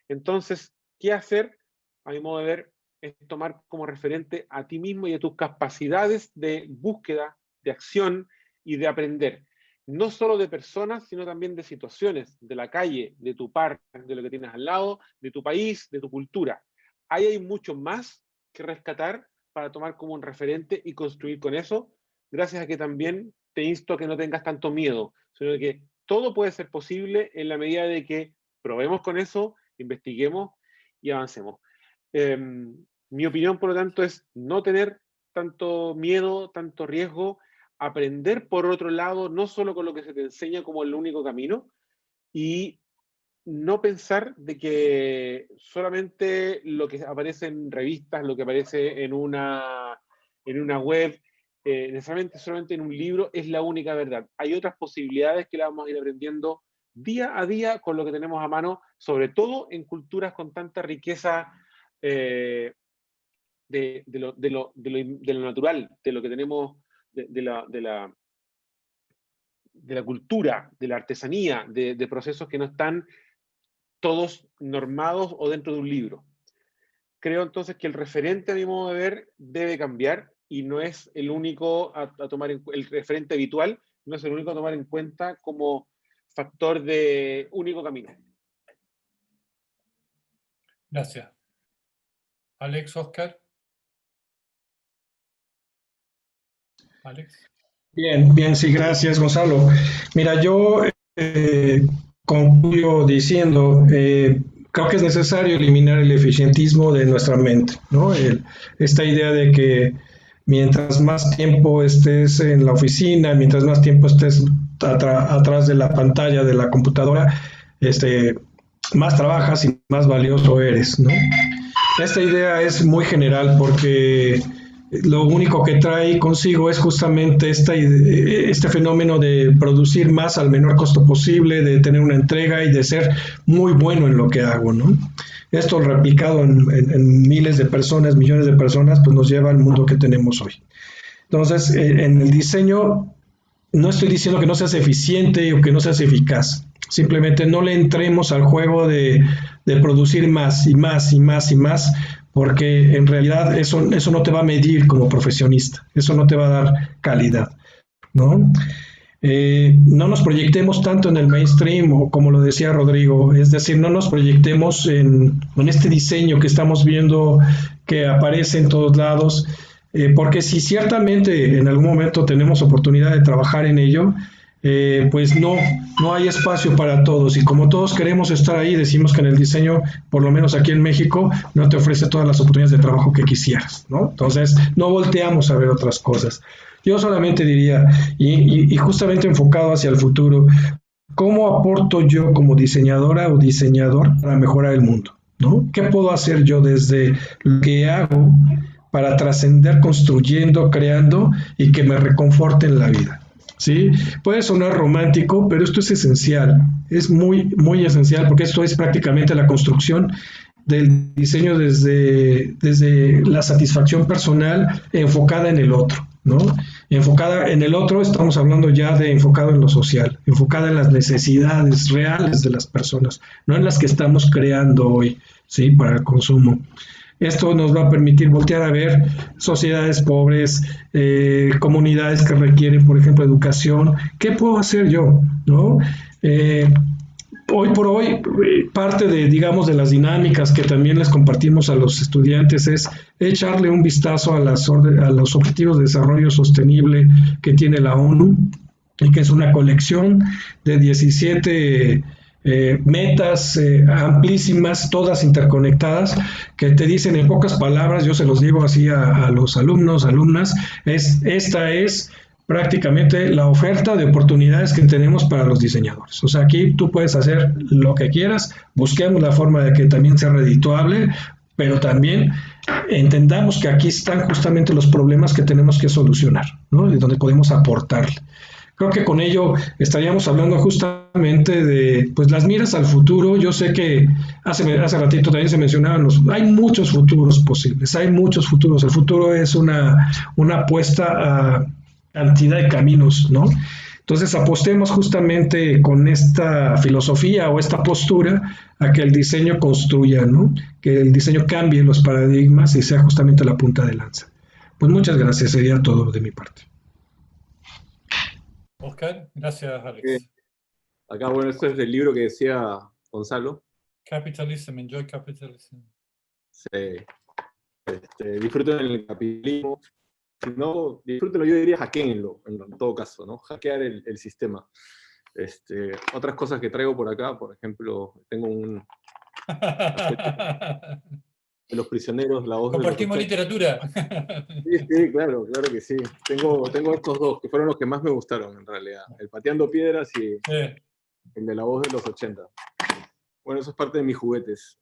E: Entonces, ¿qué hacer? A mi modo de ver, es tomar como referente a ti mismo y a tus capacidades de búsqueda, de acción y de aprender. No solo de personas, sino también de situaciones, de la calle, de tu par, de lo que tienes al lado, de tu país, de tu cultura. Ahí hay mucho más que rescatar para tomar como un referente y construir con eso, gracias a que también te insto a que no tengas tanto miedo, sino que todo puede ser posible en la medida de que probemos con eso, investiguemos y avancemos. Mi opinión, por lo tanto, es no tener tanto miedo, tanto riesgo, aprender por otro lado, no solo con lo que se te enseña como el único camino, y no pensar de que solamente lo que aparece en revistas, lo que aparece en una web, necesariamente solamente en un libro es la única verdad. Hay otras posibilidades que la vamos a ir aprendiendo día a día con lo que tenemos a mano, sobre todo en culturas con tanta riqueza de lo natural, de lo que tenemos, de la cultura, de la artesanía, de procesos que no están todos normados o dentro de un libro. Creo entonces que el referente, a mi modo de ver, debe cambiar y no es el único a tomar el referente habitual, no es el único a tomar en cuenta como factor de único camino.
A: Gracias. Alex, Oscar. Alex.
C: Bien, sí, gracias, Gonzalo. Mira, yo concluyo diciendo, creo que es necesario eliminar el eficientismo de nuestra mente, ¿no? Esta idea de que mientras más tiempo estés en la oficina, mientras más tiempo estés atrás de la pantalla de la computadora, más trabajas y más valioso eres, ¿no? Esta idea es muy general porque lo único que trae consigo es justamente este fenómeno de producir más al menor costo posible, de tener una entrega y de ser muy bueno en lo que hago, ¿no? Esto replicado en miles de personas, millones de personas, pues nos lleva al mundo que tenemos hoy. Entonces, en el diseño no estoy diciendo que no seas eficiente o que no seas eficaz. Simplemente no le entremos al juego de producir más y más y más y más, porque en realidad eso no te va a medir como profesionista, eso no te va a dar calidad, ¿no? No nos proyectemos tanto en el mainstream, o como lo decía Rodrigo, es decir, no nos proyectemos en este diseño que estamos viendo que aparece en todos lados, porque si ciertamente en algún momento tenemos oportunidad de trabajar en ello, pues no hay espacio para todos, y como todos queremos estar ahí, decimos que en el diseño, por lo menos aquí en México, no te ofrece todas las oportunidades de trabajo que quisieras, ¿no? Entonces no volteamos a ver otras cosas. Yo solamente diría, y justamente enfocado hacia el futuro, ¿cómo aporto yo como diseñadora o diseñador para mejorar el mundo, ¿no? ¿Qué puedo hacer yo desde lo que hago para trascender construyendo, creando y que me reconforte en la vida? ¿Sí? Puede sonar romántico, pero esto es esencial, es muy, muy esencial, porque esto es prácticamente la construcción del diseño desde la satisfacción personal enfocada en el otro, ¿no? Enfocada en el otro, estamos hablando ya de enfocado en lo social, enfocada en las necesidades reales de las personas, no en las que estamos creando hoy, ¿sí? Para el consumo. Esto nos va a permitir voltear a ver sociedades pobres, comunidades que requieren, por ejemplo, educación. ¿Qué puedo hacer yo, ¿no? Hoy por hoy, parte de, digamos, de las dinámicas que también les compartimos a los estudiantes es echarle un vistazo a los Objetivos de Desarrollo Sostenible que tiene la ONU, y que es una colección de 17 metas amplísimas, todas interconectadas, que te dicen en pocas palabras, yo se los digo así a los alumnos, alumnas, esta es prácticamente la oferta de oportunidades que tenemos para los diseñadores. O sea, aquí tú puedes hacer lo que quieras, busquemos la forma de que también sea redituable, pero también entendamos que aquí están justamente los problemas que tenemos que solucionar, ¿no? Y donde podemos aportarle. Creo que con ello estaríamos hablando justamente de pues las miras al futuro. Yo sé que hace ratito también se mencionaban hay muchos futuros posibles, hay muchos futuros. El futuro es una apuesta a cantidad de caminos, ¿no? Entonces apostemos justamente con esta filosofía o esta postura a que el diseño construya, ¿no? Que el diseño cambie los paradigmas y sea justamente la punta de lanza. Pues muchas gracias, sería todo de mi parte.
A: Oscar, gracias,
D: Eh,
A: Alex.
D: Acá, bueno, esto es del libro que decía Gonzalo.
A: Capitalism, enjoy capitalism.
D: Sí. Disfruten el capitalismo. Si no, disfrútenlo, yo diría hackeenlo, en todo caso, ¿no? Hackear el sistema. Otras cosas que traigo por acá, por ejemplo, tengo un... de los prisioneros, la voz de los
A: Compartimos
D: 80.
A: literatura.
D: Sí, sí, claro, claro que sí. Tengo estos dos, que fueron los que más me gustaron, en realidad. El Pateando Piedras y el de la voz de los 80. Bueno, eso es parte de mis juguetes.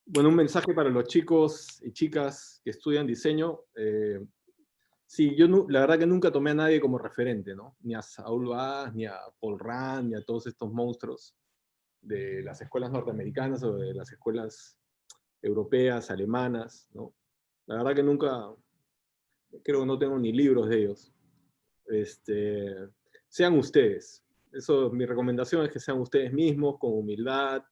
D: Bueno, un mensaje para los chicos y chicas que estudian diseño. Sí, yo la verdad que nunca tomé a nadie como referente, ¿no? Ni a Saul Bass, ni a Paul Rand, ni a todos estos monstruos de las escuelas norteamericanas o de las escuelas europeas, alemanas, ¿no? La verdad que nunca, creo que no tengo ni libros de ellos. Sean ustedes. Eso, mi recomendación es que sean ustedes mismos, con humildad,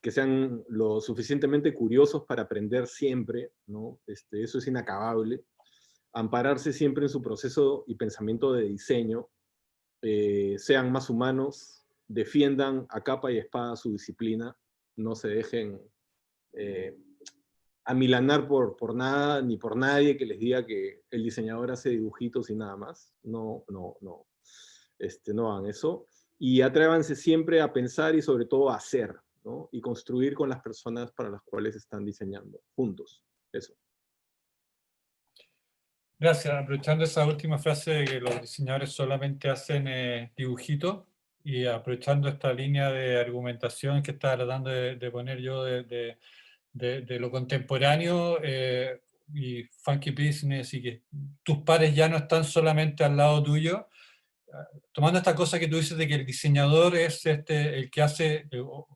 D: que sean lo suficientemente curiosos para aprender siempre, ¿no? Eso es inacabable. Ampararse siempre en su proceso y pensamiento de diseño, sean más humanos, defiendan a capa y espada su disciplina, no se dejen amilanar por nada ni por nadie que les diga que el diseñador hace dibujitos y nada más. No, no, no. No hagan eso. Y atrévanse siempre a pensar y sobre todo a hacer, ¿no? Y construir con las personas para las cuales están diseñando, juntos. Eso.
A: Gracias. Aprovechando esa última frase de que los diseñadores solamente hacen dibujitos y aprovechando esta línea de argumentación que estaba tratando de poner yo de lo contemporáneo y funky business y que tus pares ya no están solamente al lado tuyo, tomando esta cosa que tú dices de que el diseñador es el que hace,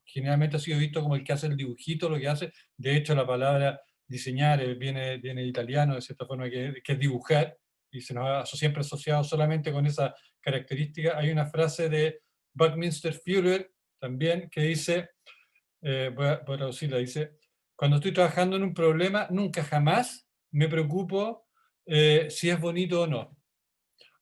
A: generalmente ha sido visto como el que hace el dibujito, lo que hace, de hecho la palabra diseñar viene de italiano, de cierta forma, que es dibujar, y se nos ha siempre asociado solamente con esa característica. Hay una frase de Buckminster Fuller también que dice, voy a traducirla, dice: cuando estoy trabajando en un problema, nunca jamás me preocupo si es bonito o no.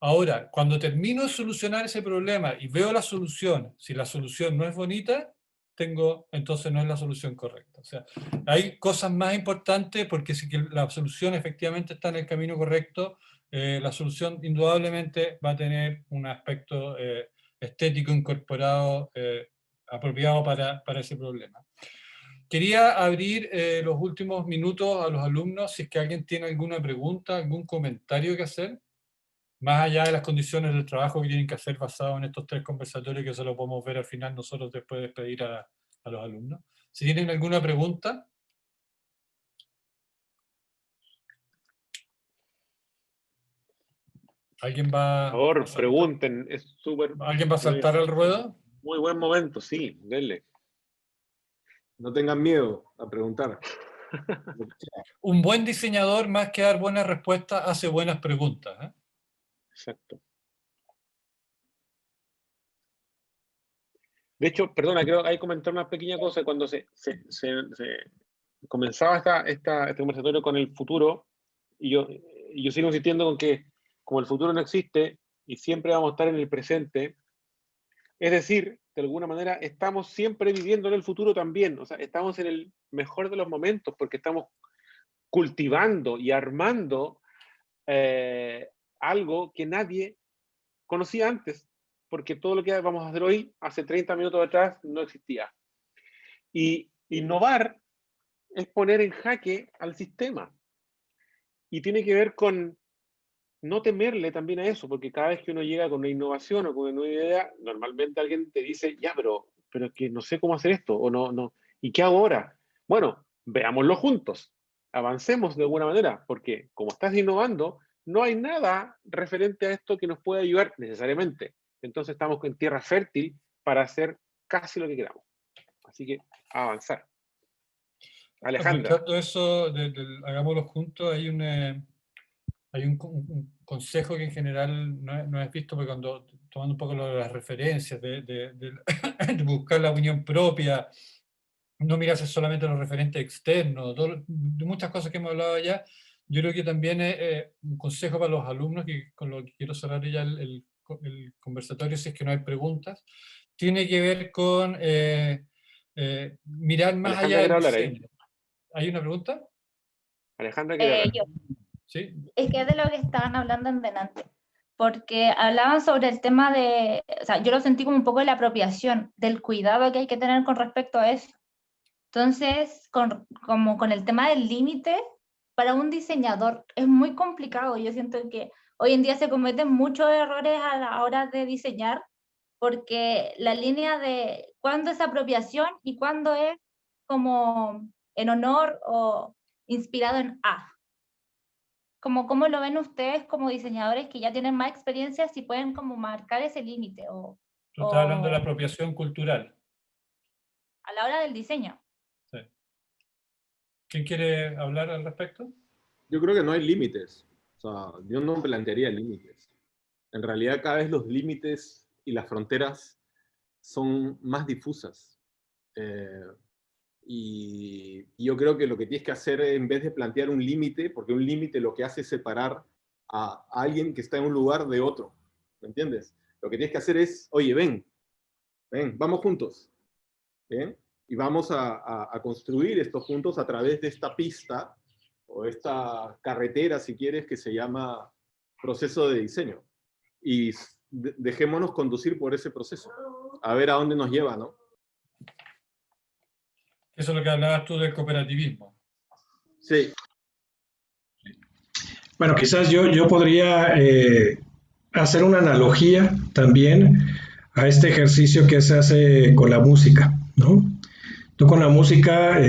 A: Ahora, cuando termino de solucionar ese problema y veo la solución, si la solución no es bonita, entonces no es la solución correcta. O sea, hay cosas más importantes porque si la solución efectivamente está en el camino correcto, la solución indudablemente va a tener un aspecto estético incorporado apropiado para ese problema. Quería abrir los últimos minutos a los alumnos, si es que alguien tiene alguna pregunta, algún comentario que hacer, más allá de las condiciones del trabajo que tienen que hacer basado en estos 3 conversatorios, que eso lo podemos ver al final nosotros después de despedir a los alumnos. Si tienen alguna pregunta. ¿Alguien va
E: Por favor,
A: a saltar?
E: pregunten, es súper...
A: ¿Alguien va a saltar al ruedo?
E: Muy buen momento, sí, denle.
D: No tengan miedo a preguntar.
A: Un buen diseñador, más que dar buenas respuestas, hace buenas preguntas, ¿eh?
E: Exacto. De hecho, perdona, creo que hay que comentar una pequeña cosa. Cuando se comenzaba este conversatorio con el futuro, y yo sigo insistiendo con que como el futuro no existe y siempre vamos a estar en el presente, es decir, de alguna manera estamos siempre viviendo en el futuro también. O sea, estamos en el mejor de los momentos porque estamos cultivando y armando algo que nadie conocía antes, porque todo lo que vamos a hacer hoy, hace 30 minutos atrás, no existía. Y innovar es poner en jaque al sistema. Y tiene que ver con no temerle también a eso, porque cada vez que uno llega con una innovación o con una nueva idea, normalmente alguien te dice, ya, pero es que no sé cómo hacer esto, o no, ¿y qué hago ahora? Bueno, veámoslo juntos, avancemos de alguna manera, porque como estás innovando, no hay nada referente a esto que nos pueda ayudar necesariamente. Entonces estamos en tierra fértil para hacer casi lo que queramos. Así que, a avanzar. Alejandra.
A: Aprovechando eso, hagámoslo juntos, hay un consejo que en general no has visto, porque cuando, tomando un poco las referencias de buscar la opinión propia, no mirarse solamente los referentes externos, de muchas cosas que hemos hablado ya, yo creo que también es un consejo para los alumnos, que con lo que quiero cerrar ya el conversatorio, si es que no hay preguntas, tiene que ver con mirar más
E: Alejandra,
A: allá del
E: hablar
A: diseño.
E: ahí.
A: ¿Hay una pregunta?
E: Alejandra, ¿quiere hablar?
F: Yo.
A: Sí.
F: Es que es de lo que estaban hablando en delante, porque hablaban sobre el tema de, o sea, yo lo sentí como un poco de la apropiación, del cuidado que hay que tener con respecto a eso. Entonces, como con el tema del límite, para un diseñador es muy complicado. Yo siento que hoy en día se cometen muchos errores a la hora de diseñar, porque la línea de cuándo es apropiación y cuándo es como en honor o inspirado en A. ¿Cómo lo ven ustedes como diseñadores que ya tienen más experiencia, si pueden como marcar ese límite?
A: Tú estás hablando de la apropiación cultural.
F: A la hora del diseño.
A: Sí. ¿Quién quiere hablar al respecto?
D: Yo creo que no hay límites. O sea, yo no plantearía límites. En realidad, cada vez los límites y las fronteras son más difusas. Y yo creo que lo que tienes que hacer, en vez de plantear un límite, porque un límite lo que hace es separar a alguien que está en un lugar de otro, ¿me entiendes? Lo que tienes que hacer es, oye, ven, vamos juntos, ¿bien? Y vamos a construir esto juntos a través de esta pista, o esta carretera, si quieres, que se llama proceso de diseño. Y dejémonos conducir por ese proceso, a ver a dónde nos lleva, ¿no?
A: Eso es lo que hablabas tú del cooperativismo.
D: Sí.
C: Bueno, quizás yo podría hacer una analogía también a este ejercicio que se hace con la música, ¿no? Tú con la música,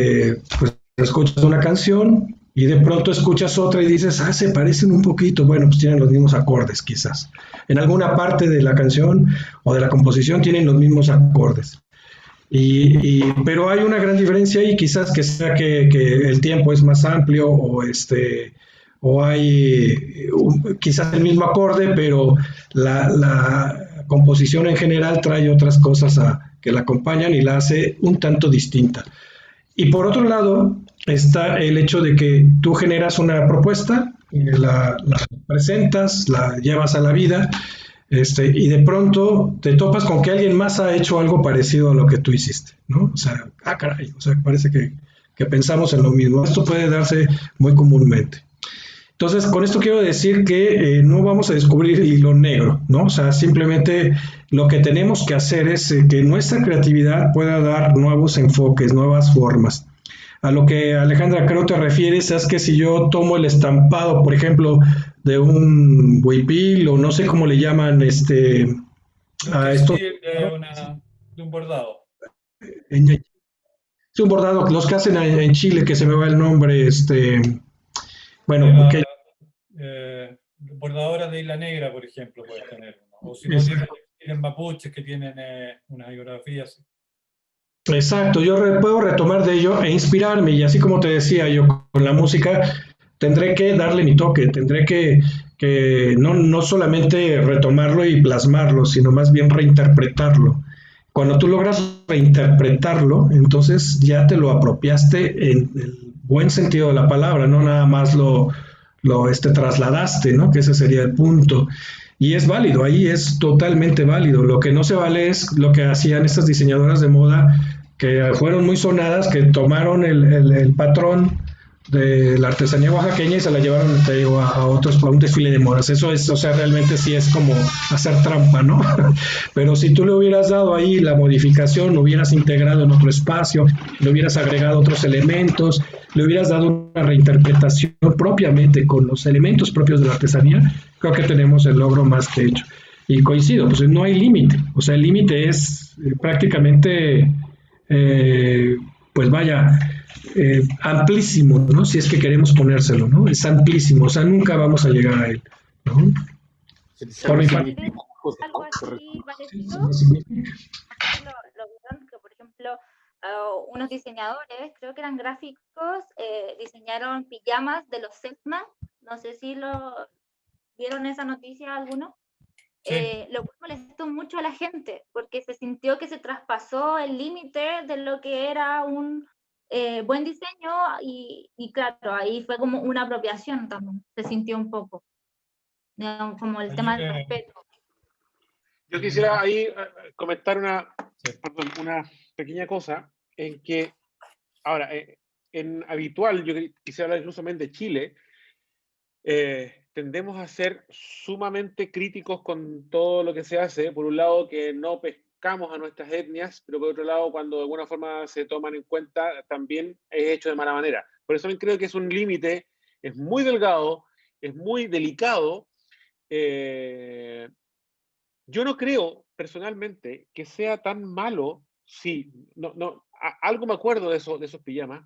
C: pues escuchas una canción y de pronto escuchas otra y dices, se parecen un poquito. Bueno, pues tienen los mismos acordes quizás. En alguna parte de la canción o de la composición tienen los mismos acordes. Pero hay una gran diferencia y quizás que sea que el tiempo es más amplio o hay quizás el mismo acorde, pero la composición en general trae otras cosas que la acompañan y la hace un tanto distinta. Y por otro lado está el hecho de que tú generas una propuesta, la presentas, la llevas a la vida, y de pronto te topas con que alguien más ha hecho algo parecido a lo que tú hiciste, ¿no? O sea, caray, o sea, parece que pensamos en lo mismo. Esto puede darse muy comúnmente. Entonces, con esto quiero decir que no vamos a descubrir el hilo negro, ¿no? O sea, simplemente lo que tenemos que hacer es que nuestra creatividad pueda dar nuevos enfoques, nuevas formas. A lo que, Alejandra, creo te refieres es que si yo tomo el estampado, por ejemplo, de un huipil o no sé cómo le llaman a esto.
A: De un bordado.
C: Sí, un bordado, los que hacen en Chile, que se me va el nombre, bueno,
A: bordadoras de Isla Negra, por ejemplo, puedes tener, ¿no? O si no, tienen mapuches que tienen unas biografías.
C: Exacto, yo puedo retomar de ello e inspirarme, y así como te decía yo con la música, tendré que darle mi toque, tendré que no solamente retomarlo y plasmarlo, sino más bien reinterpretarlo. Cuando tú logras reinterpretarlo, entonces ya te lo apropiaste en el buen sentido de la palabra, no nada más lo trasladaste, ¿no? Que ese sería el punto. Y es válido, ahí es totalmente válido. Lo que no se vale es lo que hacían estas diseñadoras de moda, que fueron muy sonadas, que tomaron el patrón de la artesanía oaxaqueña y se la llevaron, te digo, a un desfile de modas. Eso es, o sea, realmente sí es como hacer trampa, ¿no? Pero si tú le hubieras dado ahí la modificación, lo hubieras integrado en otro espacio, le hubieras agregado otros elementos, le hubieras dado una reinterpretación propiamente con los elementos propios de la artesanía, creo que tenemos el logro más que hecho. Y coincido, pues no hay límite, o sea, el límite es prácticamente, pues vaya, amplísimo, ¿no? Si es que queremos ponérselo, ¿no? Es amplísimo, o sea, nunca vamos a llegar a él, ¿no? Por mi parte,
F: Algo así
C: sí,
F: parecido,
C: sí, sí.
F: lo vieron que, por ejemplo, unos diseñadores, creo que eran gráficos, diseñaron pijamas de los Selkman. No sé si vieron esa noticia alguno.
A: Sí.
F: Lo cual molestó mucho a la gente, porque se sintió que se traspasó el límite de lo que era un buen diseño, y claro, ahí fue como una apropiación también, se sintió un poco, digamos, como el tema del respeto.
E: Yo quisiera ahí comentar
A: Sí.
E: una pequeña cosa en que, ahora, en habitual, yo quisiera hablar incluso de Chile, tendemos a ser sumamente críticos con todo lo que se hace. Por un lado, que no pescamos a nuestras etnias, pero por otro lado, cuando de alguna forma se toman en cuenta, también es hecho de mala manera. Por eso creo que es un límite, es muy delgado, es muy delicado. Yo no creo personalmente que sea tan malo, sí, algo me acuerdo de esos pijamas,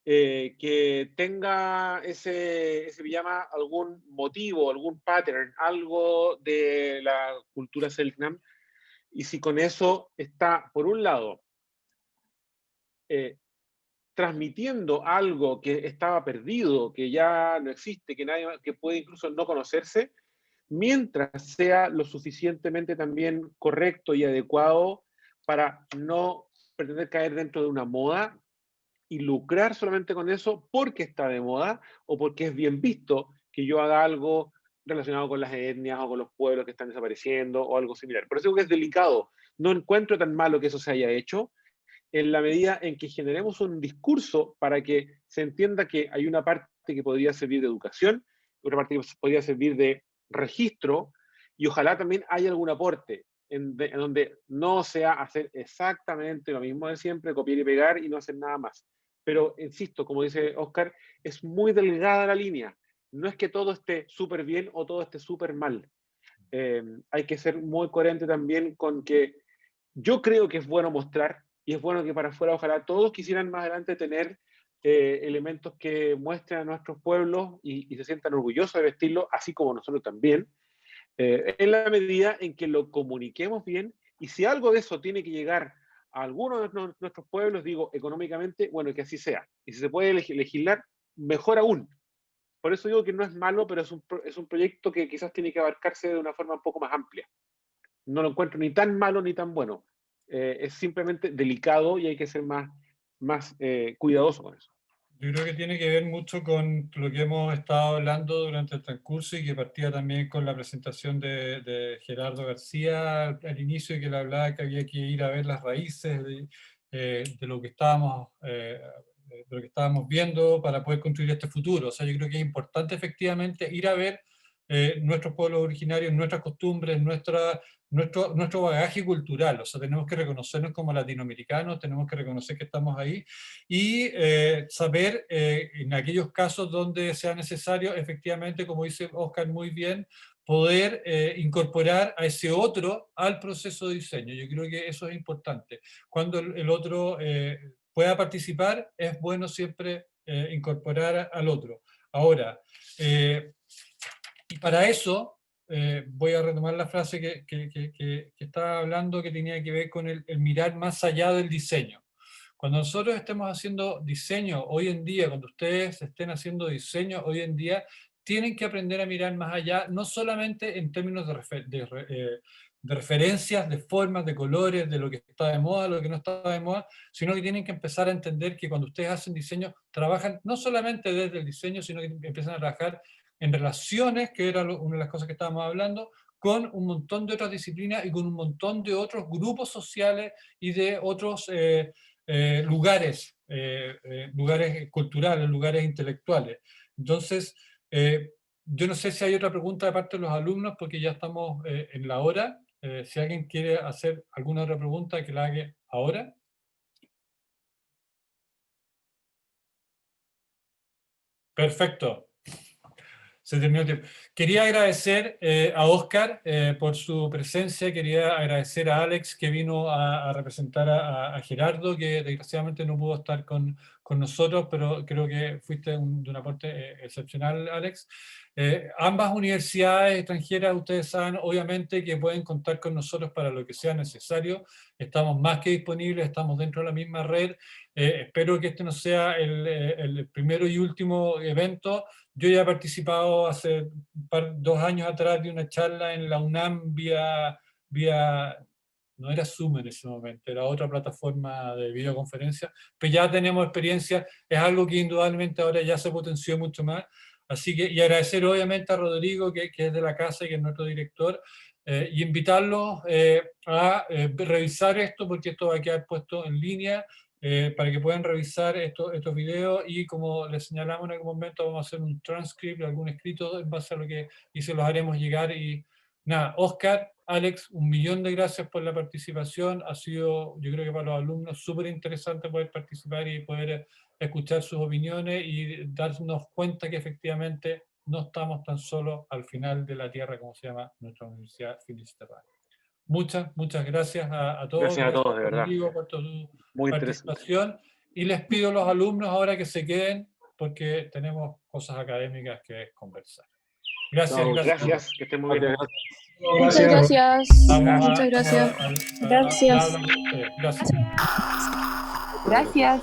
E: que tenga ese pijama algún motivo, algún pattern, algo de la cultura Selknam, y si con eso está, por un lado, transmitiendo algo que estaba perdido, que ya no existe, que puede incluso no conocerse, mientras sea lo suficientemente también correcto y adecuado para no pretender caer dentro de una moda y lucrar solamente con eso porque está de moda o porque es bien visto que yo haga algo relacionado con las etnias o con los pueblos que están desapareciendo o algo similar. Por eso digo que es delicado. No encuentro tan malo que eso se haya hecho, en la medida en que generemos un discurso para que se entienda que hay una parte que podría servir de educación, otra parte que podría servir de registro, y ojalá también haya algún aporte en donde no sea hacer exactamente lo mismo de siempre, copiar y pegar y no hacer nada más. Pero, insisto, como dice Oscar, es muy delgada la línea. No es que todo esté súper bien o todo esté súper mal. Hay que ser muy coherente también con que yo creo que es bueno mostrar, y es bueno que para afuera ojalá todos quisieran más adelante tener elementos que muestren a nuestros pueblos y se sientan orgullosos de vestirlo, así como nosotros también, en la medida en que lo comuniquemos bien, y si algo de eso tiene que llegar a alguno de nuestros pueblos, digo, económicamente, bueno, que así sea. Y si se puede legislar, mejor aún. Por eso digo que no es malo, pero es un proyecto que quizás tiene que abarcarse de una forma un poco más amplia. No lo encuentro ni tan malo ni tan bueno. Es simplemente delicado y hay que ser más cuidadoso con eso.
A: Yo creo que tiene que ver mucho con lo que hemos estado hablando durante el transcurso y que partía también con la presentación de Gerardo García al inicio, y que le hablaba que había que ir a ver las raíces de lo que estábamos viendo para poder construir este futuro. O sea, yo creo que es importante efectivamente ir a ver nuestros pueblos originarios, nuestras costumbres, nuestro bagaje cultural. O sea, tenemos que reconocernos como latinoamericanos, tenemos que reconocer que estamos ahí y saber en aquellos casos donde sea necesario, efectivamente, como dice Oscar muy bien, poder incorporar a ese otro al proceso de diseño. Yo creo que eso es importante. Cuando el otro pueda participar, es bueno siempre incorporar al otro. Ahora, y para eso, voy a retomar la frase que estaba hablando, que tenía que ver con el mirar más allá del diseño. Cuando nosotros estemos haciendo diseño hoy en día, cuando ustedes estén haciendo diseño hoy en día, tienen que aprender a mirar más allá, no solamente en términos de referencias, de formas, de colores, de lo que está de moda, lo que no está de moda, sino que tienen que empezar a entender que cuando ustedes hacen diseño, trabajan no solamente desde el diseño, sino que empiezan a trabajar en relaciones, que era una de las cosas que estábamos hablando, con un montón de otras disciplinas y con un montón de otros grupos sociales y de otros lugares culturales, lugares intelectuales. Entonces, yo no sé si hay otra pregunta de parte de los alumnos, porque ya estamos en la hora. Si alguien quiere hacer alguna otra pregunta, que la haga ahora. Perfecto. Se terminó el tiempo. Quería agradecer a Oscar por su presencia, quería agradecer a Alex que vino a representar a Gerardo, que desgraciadamente no pudo estar con nosotros, pero creo que fuiste de un aporte excepcional, Alex. Ambas universidades extranjeras, ustedes saben, obviamente que pueden contar con nosotros para lo que sea necesario. Estamos más que disponibles, estamos dentro de la misma red. Espero que este no sea el primero y último evento. Yo ya he participado hace 2 años atrás de una charla en la UNAM vía, no era Zoom en ese momento, era otra plataforma de videoconferencia, pero ya tenemos experiencia, es algo que indudablemente ahora ya se potenció mucho más. Así que, y agradecer obviamente a Rodrigo, que es de la casa y que es nuestro director, y invitarlos a revisar esto, porque esto va a quedar puesto en línea, para que puedan revisar estos videos, y como les señalamos en algún momento vamos a hacer un transcript, algún escrito en base a lo que, y se los haremos llegar. Y nada, Oscar, Alex, 1.000.000 de gracias por la participación. Ha sido, yo creo que para los alumnos, súper interesante poder participar y poder escuchar sus opiniones y darnos cuenta que efectivamente no estamos tan solos al final de la Tierra, como se llama nuestra Universidad Finisterrae. Muchas gracias a todos.
E: Gracias a todos, de verdad.
A: Por tu
E: Muy
A: participación. Y les pido a los alumnos ahora que se queden, porque tenemos cosas académicas que conversar. Gracias.
E: No, gracias, que estén muy bien.
G: Muchas gracias. Muchas gracias.
A: Gracias.
G: Gracias.